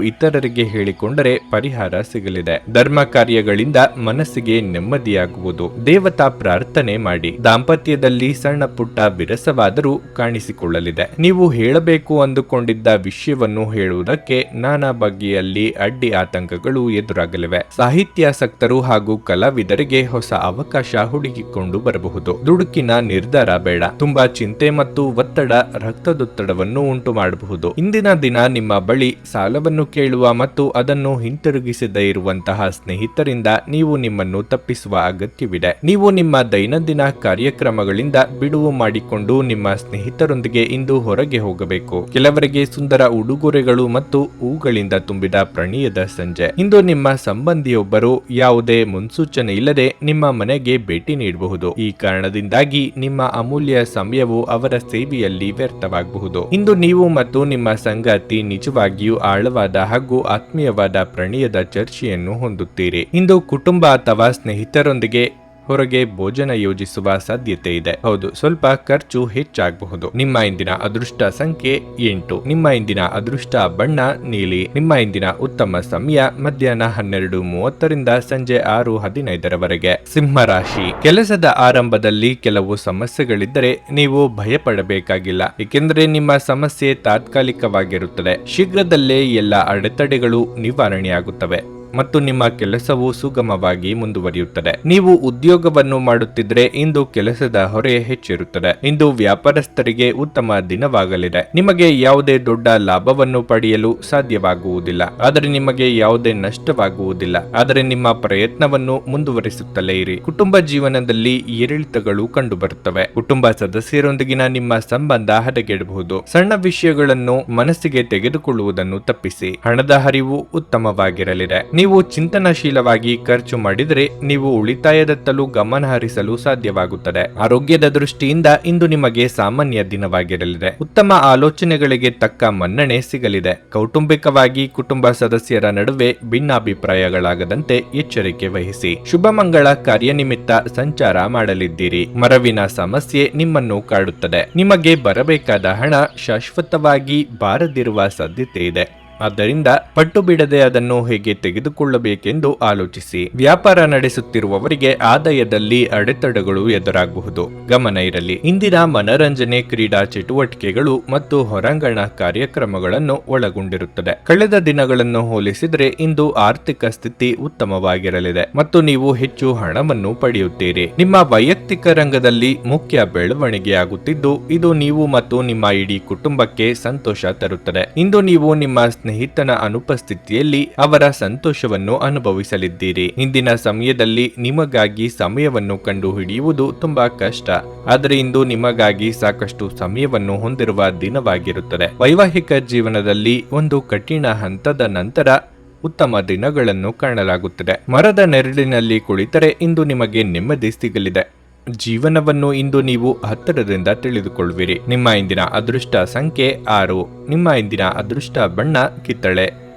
ಇತರರಿಗೆ ಹೇಳಿಕೊಂಡರೆ ಪರಿಹಾರ ಸಿಗಲಿದೆ. ಧರ್ಮ ಕಾರ್ಯಗಳಿಂದ ಮನಸ್ಸಿಗೆ ನೆಮ್ಮದಿಯಾಗುವುದು. ದೇವತಾ ಪ್ರಾರ್ಥನೆ ಮಾಡಿ. ದಾಂಪತ್ಯದಲ್ಲಿ ಸಣ್ಣ ಪುಟ್ಟ ವಿರಸವಾದರೂ ಕಾಣಿಸಿಕೊಳ್ಳಲಿದೆ. ನೀವು ಹೇಳಬೇಕು ಅಂದುಕೊಂಡಿದ್ದ ವಿಷಯವನ್ನು ಹೇಳುವುದಕ್ಕೆ ನಾನಾ ಬಗೆಯಲ್ಲಿ ಅಡ್ಡಿ ಆತಂಕಗಳು ಎದುರಾಗಲಿವೆ. ಸಾಹಿತ್ಯಾಸಕ್ತರು ಹಾಗೂ ಕಲಾವಿದರಿಗೆ ಹೊಸ ಅವಕಾಶ ಹುಡುಕಿಕೊಂಡು ಬರಬಹುದು. ದುಡುಕಿನ ನಿರ್ಧಾರ ಬೇಡ. ತುಂಬಾ ಚಿಂತೆ ಮತ್ತು ಒತ್ತಡ ರಕ್ತದೊತ್ತಡವನ್ನು ಉಂಟು ಮಾಡಬಹುದು. ಇಂದಿನ ದಿನ ನಿಮ್ಮ ಬಳಿ ಸಾಲವನ್ನು ಕೇಳುವ ಮತ್ತು ಅದನ್ನು ಹಿಂತಿರುಗಿಸದೇ ಇರುವಂತಹ ಸ್ನೇಹಿತರಿಂದ ನೀವು ನಿಮ್ಮನ್ನು ತಪ್ಪಿಸುವ ಅಗತ್ಯವಿದೆ. ನೀವು ನಿಮ್ಮ ದೈನಂದಿನ ಕಾರ್ಯಕ್ರಮಗಳಿಂದ ಬಿಡುವು ಮಾಡಿಕೊಂಡು ನಿಮ್ಮ ಸ್ನೇಹಿತರೊಂದಿಗೆ ಇಂದು ಹೊರಗೆ ಹೋಗಬೇಕು. ಕೆಲವರಿಗೆ ಸುಂದರ ಉಡುಗೊರೆಗಳು ಮತ್ತು ಹೂಗಳಿಂದ ತುಂಬಿದ ಪ್ರಣಯದ ಸಂಜೆ. ಇಂದು ನಿಮ್ಮ ಸಂಬಂಧಿಯೊಬ್ಬರು ಯಾವುದೇ ಮುನ್ಸೂಚನೆ ಇಲ್ಲದೆ ನಿಮ್ಮ ಮನೆಗೆ ಭೇಟಿ ನೀಡಬಹುದು. ಈ ಕಾರಣದಿಂದಾಗಿ ನಿಮ್ಮ ಅಮೂಲ್ಯ ಸಮಯವು ಅವರ ಸೇವೆಯಲ್ಲಿ ವ್ಯರ್ಥವಾಗಬಹುದು. ಇಂದು ನೀವು ಮತ್ತು ನಿಮ್ಮ ಸಂಗಾತಿ ನಿಜವಾಗಿಯೂ ಆಳವಾದ ಹಾಗೂ ಆತ್ಮೀಯವಾದ ಪ್ರಣಯದ ಚರ್ಚೆಯನ್ನು ಹೊಂದುತ್ತೀರಿ. ಇಂದು ಕುಟುಂಬ ಅಥವಾ ಸ್ನೇಹಿತರೊಂದಿಗೆ ಹೊರಗೆ ಭೋಜನ ಯೋಜಿಸುವ ಸಾಧ್ಯತೆ ಇದೆ. ಹೌದು, ಸ್ವಲ್ಪ ಖರ್ಚು ಹೆಚ್ಚಾಗಬಹುದು. ನಿಮ್ಮ ಇಂದಿನ ಅದೃಷ್ಟ ಸಂಖ್ಯೆ 8. ನಿಮ್ಮ ಇಂದಿನ ಅದೃಷ್ಟ ಬಣ್ಣ ನೀಲಿ. ನಿಮ್ಮ ಇಂದಿನ ಉತ್ತಮ ಸಮಯ ಮಧ್ಯಾಹ್ನ 12:30 ಸಂಜೆ 6:15 ಸಿಂಹ ರಾಶಿ. ಕೆಲಸದ ಆರಂಭದಲ್ಲಿ ಕೆಲವು ಸಮಸ್ಯೆಗಳಿದ್ದರೆ ನೀವು ಭಯಪಡಬೇಕಾಗಿಲ್ಲ, ಏಕೆಂದರೆ ನಿಮ್ಮ ಸಮಸ್ಯೆ ತಾತ್ಕಾಲಿಕವಾಗಿರುತ್ತದೆ. ಶೀಘ್ರದಲ್ಲೇ ಎಲ್ಲ ಅಡೆತಡೆಗಳು ನಿವಾರಣೆಯಾಗುತ್ತವೆ ಮತ್ತು ನಿಮ್ಮ ಕೆಲಸವು ಸುಗಮವಾಗಿ ಮುಂದುವರಿಯುತ್ತದೆ. ನೀವು ಉದ್ಯೋಗವನ್ನು ಮಾಡುತ್ತಿದ್ರೆ ಇಂದು ಕೆಲಸದ ಹೊರೆ ಹೆಚ್ಚಿರುತ್ತದೆ. ಇಂದು ವ್ಯಾಪಾರಸ್ಥರಿಗೆ ಉತ್ತಮ ದಿನವಾಗಲಿದೆ. ನಿಮಗೆ ಯಾವುದೇ ದೊಡ್ಡ ಲಾಭವನ್ನು ಪಡೆಯಲು ಸಾಧ್ಯವಾಗುವುದಿಲ್ಲ, ಆದರೆ ನಿಮಗೆ ಯಾವುದೇ ನಷ್ಟವಾಗುವುದಿಲ್ಲ. ಆದರೆ ನಿಮ್ಮ ಪ್ರಯತ್ನವನ್ನು ಮುಂದುವರಿಸುತ್ತಲೇ ಇರಿ. ಕುಟುಂಬ ಜೀವನದಲ್ಲಿ ಏರಿಳಿತಗಳು ಕಂಡುಬರುತ್ತವೆ. ಕುಟುಂಬ ಸದಸ್ಯರೊಂದಿಗಿನ ನಿಮ್ಮ ಸಂಬಂಧ ಹದಗೆಡಬಹುದು. ಸಣ್ಣ ವಿಷಯಗಳನ್ನು ಮನಸ್ಸಿಗೆ ತೆಗೆದುಕೊಳ್ಳುವುದನ್ನು ತಪ್ಪಿಸಿ. ಹಣದ ಹರಿವು ಉತ್ತಮವಾಗಿರಲಿದೆ. ನೀವು ಚಿಂತನಶೀಲವಾಗಿ ಖರ್ಚು ಮಾಡಿದರೆ ನೀವು ಉಳಿತಾಯದತ್ತಲೂ ಗಮನ ಹರಿಸಲು ಸಾಧ್ಯವಾಗುತ್ತದೆ. ಆರೋಗ್ಯದ ದೃಷ್ಟಿಯಿಂದ ಇಂದು ನಿಮಗೆ ಸಾಮಾನ್ಯ ದಿನವಾಗಿರಲಿದೆ. ಉತ್ತಮ ಆಲೋಚನೆಗಳಿಗೆ ತಕ್ಕ ಮನ್ನಣೆ ಸಿಗಲಿದೆ. ಕೌಟುಂಬಿಕವಾಗಿ ಕುಟುಂಬ ಸದಸ್ಯರ ನಡುವೆ ಭಿನ್ನಾಭಿಪ್ರಾಯಗಳಾಗದಂತೆ ಎಚ್ಚರಿಕೆ ವಹಿಸಿ. ಶುಭ ಮಂಗಳ ಕಾರ್ಯನಿಮಿತ್ತ ಸಂಚಾರ ಮಾಡಲಿದ್ದೀರಿ. ಮರವಿನ ಸಮಸ್ಯೆ ನಿಮ್ಮನ್ನು ಕಾಡುತ್ತದೆ. ನಿಮಗೆ ಬರಬೇಕಾದ ಹಣ ಶಾಶ್ವತವಾಗಿ ಬಾರದಿರುವ ಸಾಧ್ಯತೆ ಇದೆ. ಆದ್ದರಿಂದ ಪಟ್ಟು ಬಿಡದೆ ಅದನ್ನು ಹೇಗೆ ತೆಗೆದುಕೊಳ್ಳಬೇಕೆಂದು ಆಲೋಚಿಸಿ. ವ್ಯಾಪಾರ ನಡೆಸುತ್ತಿರುವವರಿಗೆ ಆದಾಯದಲ್ಲಿ ಅಡೆತಡೆಗಳು ಎದುರಾಗಬಹುದು. ಗಮನ ಇರಲಿ. ಇಂದಿನ ಮನರಂಜನೆ ಕ್ರೀಡಾ ಚಟುವಟಿಕೆಗಳು ಮತ್ತು ಹೊರಾಂಗಣ ಕಾರ್ಯಕ್ರಮಗಳನ್ನು ಒಳಗೊಂಡಿರುತ್ತದೆ. ಕಳೆದ ದಿನಗಳನ್ನು ಹೋಲಿಸಿದರೆ ಇಂದು ಆರ್ಥಿಕ ಸ್ಥಿತಿ ಉತ್ತಮವಾಗಿರಲಿದೆ ಮತ್ತು ನೀವು ಹೆಚ್ಚು ಹಣವನ್ನು ಪಡೆಯುತ್ತೀರಿ. ನಿಮ್ಮ ವೈಯಕ್ತಿಕ ರಂಗದಲ್ಲಿ ಮುಖ್ಯ ಬೆಳವಣಿಗೆಯಾಗುತ್ತಿದ್ದು ಇದು ನೀವು ಮತ್ತು ನಿಮ್ಮ ಇಡೀ ಕುಟುಂಬಕ್ಕೆ ಸಂತೋಷ ತರುತ್ತದೆ. ಇಂದು ನೀವು ನಿಮ್ಮ ಸ್ನೇಹಿತನ ಅನುಪಸ್ಥಿತಿಯಲ್ಲಿ ಅವರ ಸಂತೋಷವನ್ನು ಅನುಭವಿಸಲಿದ್ದೀರಿ. ಇಂದಿನ ಸಮಯದಲ್ಲಿ ನಿಮಗಾಗಿ ಸಮಯವನ್ನು ಕಂಡುಹಿಡಿಯುವುದು ತುಂಬಾ ಕಷ್ಟ, ಆದರೆ ಇಂದು ನಿಮಗಾಗಿ ಸಾಕಷ್ಟು ಸಮಯವನ್ನು ಹೊಂದಿರುವ ದಿನವಾಗಿರುತ್ತದೆ. ವೈವಾಹಿಕ ಜೀವನದಲ್ಲಿ ಒಂದು ಕಠಿಣ ಹಂತದ ನಂತರ ಉತ್ತಮ ದಿನಗಳನ್ನು ಕಾಣಲಾಗುತ್ತದೆ. ಮರದ ನೆರಳಿನಲ್ಲಿ ಕುಳಿತರೆ ಇಂದು ನಿಮಗೆ ನೆಮ್ಮದಿ ಸಿಗಲಿದೆ. ಜೀವನವನ್ನು ಇಂದು ನೀವು ಹತ್ತಿರದಿಂದ ತಿಳಿದುಕೊಳ್ಳುವಿರಿ. ನಿಮ್ಮ ಇಂದಿನ ಅದೃಷ್ಟ ಸಂಖ್ಯೆ 6. ನಿಮ್ಮ ಇಂದಿನ ಅದೃಷ್ಟ ಬಣ್ಣ ಕಿತ್ತಳೆ.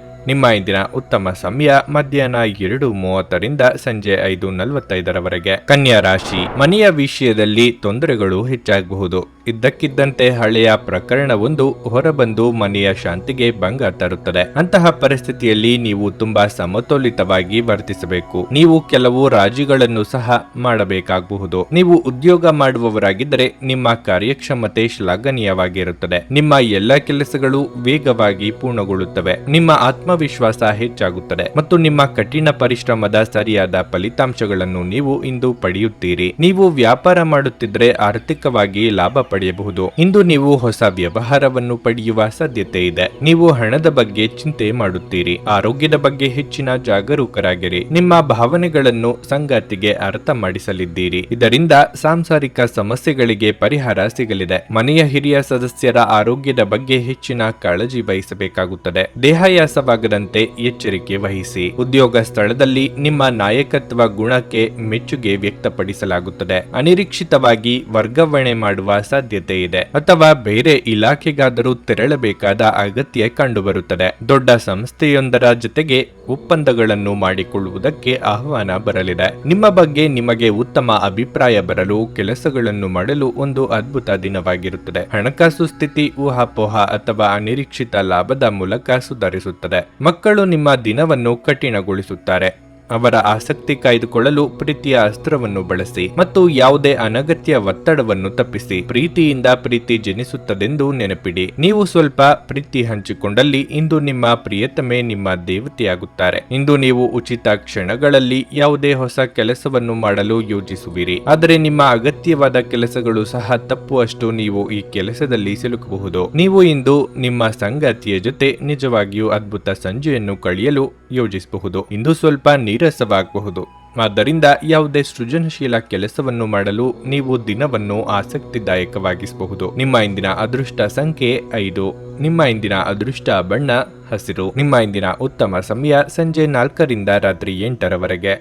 ನಿಮ್ಮ ಇಂದಿನ ಉತ್ತಮ ಸಮಯ ಮಧ್ಯಾಹ್ನ 2:30 ಸಂಜೆ 5:45 ಕನ್ಯಾ ರಾಶಿ. ಮನೆಯ ವಿಷಯದಲ್ಲಿ ತೊಂದರೆಗಳು ಹೆಚ್ಚಾಗಬಹುದು. ಇದ್ದಕ್ಕಿದ್ದಂತೆ ಹಳೆಯ ಪ್ರಕರಣವೊಂದು ಹೊರಬಂದು ಮನೆಯ ಶಾಂತಿಗೆ ಭಂಗ ತರುತ್ತದೆ. ಅಂತಹ ಪರಿಸ್ಥಿತಿಯಲ್ಲಿ ನೀವು ತುಂಬಾ ಸಮತೋಲಿತವಾಗಿ ವರ್ತಿಸಬೇಕು. ನೀವು ಕೆಲವು ರಾಜಿಗಳನ್ನು ಸಹ ಮಾಡಬೇಕಾಗಬಹುದು. ನೀವು ಉದ್ಯೋಗ ಮಾಡುವವರಾಗಿದ್ದರೆ ನಿಮ್ಮ ಕಾರ್ಯಕ್ಷಮತೆ ಶ್ಲಾಘನೀಯವಾಗಿರುತ್ತದೆ. ನಿಮ್ಮ ಎಲ್ಲ ಕೆಲಸಗಳು ವೇಗವಾಗಿ ಪೂರ್ಣಗೊಳ್ಳುತ್ತವೆ. ನಿಮ್ಮ ಆತ್ಮವಿಶ್ವಾಸ ಹೆಚ್ಚಾಗುತ್ತದೆ ಮತ್ತು ನಿಮ್ಮ ಕಠಿಣ ಪರಿಶ್ರಮದ ಸರಿಯಾದ ಫಲಿತಾಂಶಗಳನ್ನು ನೀವು ಇಂದು ಪಡೆಯುತ್ತೀರಿ. ನೀವು ವ್ಯಾಪಾರ ಮಾಡುತ್ತಿದ್ದರೆ ಆರ್ಥಿಕವಾಗಿ ಲಾಭ ಪಡೆಯಬಹುದು. ಇಂದು ನೀವು ಹೊಸ ವ್ಯವಹಾರವನ್ನು ಪಡೆಯುವ ಸಾಧ್ಯತೆ ಇದೆ. ನೀವು ಹಣದ ಬಗ್ಗೆ ಚಿಂತೆ ಮಾಡುತ್ತೀರಿ. ಆರೋಗ್ಯದ ಬಗ್ಗೆ ಹೆಚ್ಚಿನ ಜಾಗರೂಕರಾಗಿರಿ. ನಿಮ್ಮ ಭಾವನೆಗಳನ್ನು ಸಂಗಾತಿಗೆ ಅರ್ಥ ಮಾಡಿಸಲಿದ್ದೀರಿ. ಇದರಿಂದ ಸಾಂಸಾರಿಕ ಸಮಸ್ಯೆಗಳಿಗೆ ಪರಿಹಾರ ಸಿಗಲಿದೆ. ಮನೆಯ ಹಿರಿಯ ಸದಸ್ಯರ ಆರೋಗ್ಯದ ಬಗ್ಗೆ ಹೆಚ್ಚಿನ ಕಾಳಜಿ ವಹಿಸಬೇಕಾಗುತ್ತದೆ. ದೇಹಾಯಾಸವಾಗದಂತೆ ಎಚ್ಚರಿಕೆ ವಹಿಸಿ. ಉದ್ಯೋಗ ಸ್ಥಳದಲ್ಲಿ ನಿಮ್ಮ ನಾಯಕತ್ವ ಗುಣಕ್ಕೆ ಮೆಚ್ಚುಗೆ ವ್ಯಕ್ತಪಡಿಸಲಾಗುತ್ತದೆ. ಅನಿರೀಕ್ಷಿತವಾಗಿ ವರ್ಗಾವಣೆ ಮಾಡುವ ಸಾಧ್ಯತೆ ಇದೆ ಅಥವಾ ಬೇರೆ ಇಲಾಖೆಗಾದರೂ ತೆರಳಬೇಕಾದ ಅಗತ್ಯ ಕಂಡುಬರುತ್ತದೆ. ದೊಡ್ಡ ಸಂಸ್ಥೆಯೊಂದರ ಜೊತೆಗೆ ಒಪ್ಪಂದಗಳನ್ನು ಮಾಡಿಕೊಳ್ಳುವುದಕ್ಕೆ ಆಹ್ವಾನ ಬರಲಿದೆ. ನಿಮ್ಮ ಬಗ್ಗೆ ನಿಮಗೆ ಉತ್ತಮ ಅಭಿಪ್ರಾಯ ಬರಲು ಕೆಲಸಗಳನ್ನು ಮಾಡಲು ಒಂದು ಅದ್ಭುತ ದಿನವಾಗಿರುತ್ತದೆ. ಹಣಕಾಸು ಸ್ಥಿತಿ ಊಹಾಪೋಹ ಅಥವಾ ಅನಿರೀಕ್ಷಿತ ಲಾಭದ ಮೂಲಕ ಸುಧಾರಿಸುತ್ತದೆ. ಮಕ್ಕಳು ನಿಮ್ಮ ದಿನವನ್ನು ಕಠಿಣಗೊಳಿಸುತ್ತಾರೆ. ಅವರ ಆಸಕ್ತಿ ಕಾಯ್ದುಕೊಳ್ಳಲು ಪ್ರೀತಿಯ ಅಸ್ತ್ರವನ್ನು ಬಳಸಿ ಮತ್ತು ಯಾವುದೇ ಅನಗತ್ಯ ಒತ್ತಡವನ್ನು ತಪ್ಪಿಸಿ. ಪ್ರೀತಿಯಿಂದ ಪ್ರೀತಿ ಜನಿಸುತ್ತದೆಂದು ನೆನಪಿಡಿ. ನೀವು ಸ್ವಲ್ಪ ಪ್ರೀತಿ ಹಂಚಿಕೊಂಡಲ್ಲಿ ಇಂದು ನಿಮ್ಮ ಪ್ರಿಯತಮೆ ನಿಮ್ಮ ದೇವತೆಯಾಗುತ್ತಾರೆ. ಇಂದು ನೀವು ಉಚಿತ ಕ್ಷಣಗಳಲ್ಲಿ ಯಾವುದೇ ಹೊಸ ಕೆಲಸವನ್ನು ಮಾಡಲು ಯೋಜಿಸುವಿರಿ, ಆದರೆ ನಿಮ್ಮ ಅಗತ್ಯವಾದ ಕೆಲಸಗಳು ಸಹ ತಪ್ಪುವಷ್ಟು ನೀವು ಈ ಕೆಲಸದಲ್ಲಿ ಸಿಲುಕಬಹುದು. ನೀವು ಇಂದು ನಿಮ್ಮ ಸಂಗಾತಿಯ ಜೊತೆ ನಿಜವಾಗಿಯೂ ಅದ್ಭುತ ಸಂಜೆಯನ್ನು ಕಳೆಯಲು ಯೋಜಿಸಬಹುದು. ಇಂದು ಸ್ವಲ್ಪ ನೀರಸವಾಗಬಹುದು. ಆದ್ದರಿಂದ ಯಾವುದೇ ಸೃಜನಶೀಲ ಕೆಲಸವನ್ನು ಮಾಡಲು ನೀವು ದಿನವನ್ನು ಆಸಕ್ತಿದಾಯಕವಾಗಿಸಬಹುದು. ನಿಮ್ಮ ಇಂದಿನ ಅದೃಷ್ಟ ಸಂಖ್ಯೆ 5. ನಿಮ್ಮ ಇಂದಿನ ಅದೃಷ್ಟ ಬಣ್ಣ ಹಸಿರು. ನಿಮ್ಮ ಇಂದಿನ ಉತ್ತಮ ಸಮಯ ಸಂಜೆ 4ರಿಂದ ರಾತ್ರಿ 8ರವರೆಗೆ.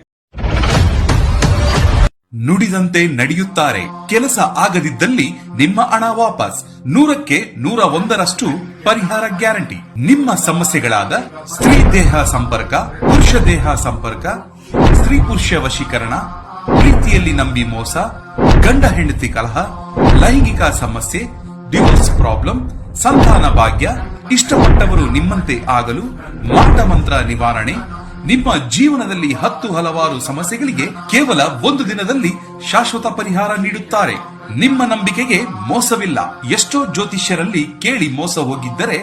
ನುಡಿದಂತೆ ನಡೆಯುತ್ತಾರೆ. ಕೆಲಸ ಆಗದಿದ್ದಲ್ಲಿ ನಿಮ್ಮ ಹಣ ವಾಪಸ್. 100ಕ್ಕೆ 101ರಷ್ಟು ಪರಿಹಾರ ಗ್ಯಾರಂಟಿ. ನಿಮ್ಮ ಸಮಸ್ಯೆಗಳಾದ ಸ್ತ್ರೀ ದೇಹ ಸಂಪರ್ಕ, ಪುರುಷ ದೇಹ ಸಂಪರ್ಕ, ಸ್ತ್ರೀ ಪುರುಷ ವಶೀಕರಣ, ಪ್ರೀತಿಯಲ್ಲಿ ನಂಬಿ ಮೋಸ, ಗಂಡ ಹೆಂಡತಿ ಕಲಹ, ಲೈಂಗಿಕ ಸಮಸ್ಯೆ, ಡಿವೋರ್ಸ್ ಪ್ರಾಬ್ಲಮ್, ಸಂತಾನ ಭಾಗ್ಯ, ಇಷ್ಟಪಟ್ಟವರು ನಿಮ್ಮಂತೆ ಆಗಲು, ಮಾಟ ಮಂತ್ರ ನಿವಾರಣೆ, ನಿಮ್ಮ ಜೀವನದಲ್ಲಿ 10 ಹಲವಾರು ಸಮಸ್ಯೆಗಳಿಗೆ ಕೇವಲ 1 ದಿನದಲ್ಲಿ ಶಾಶ್ವತ ಪರಿಹಾರ ನೀಡುತ್ತಾರೆ. ನಿಮ್ಮ ನಂಬಿಕೆಗೆ ಮೋಸವಿಲ್ಲ. ಎಷ್ಟೋ ಜ್ಯೋತಿಷ್ಯರಲ್ಲಿ ಕೇಳಿ ಮೋಸ ಹೋಗಿದ್ದರೆ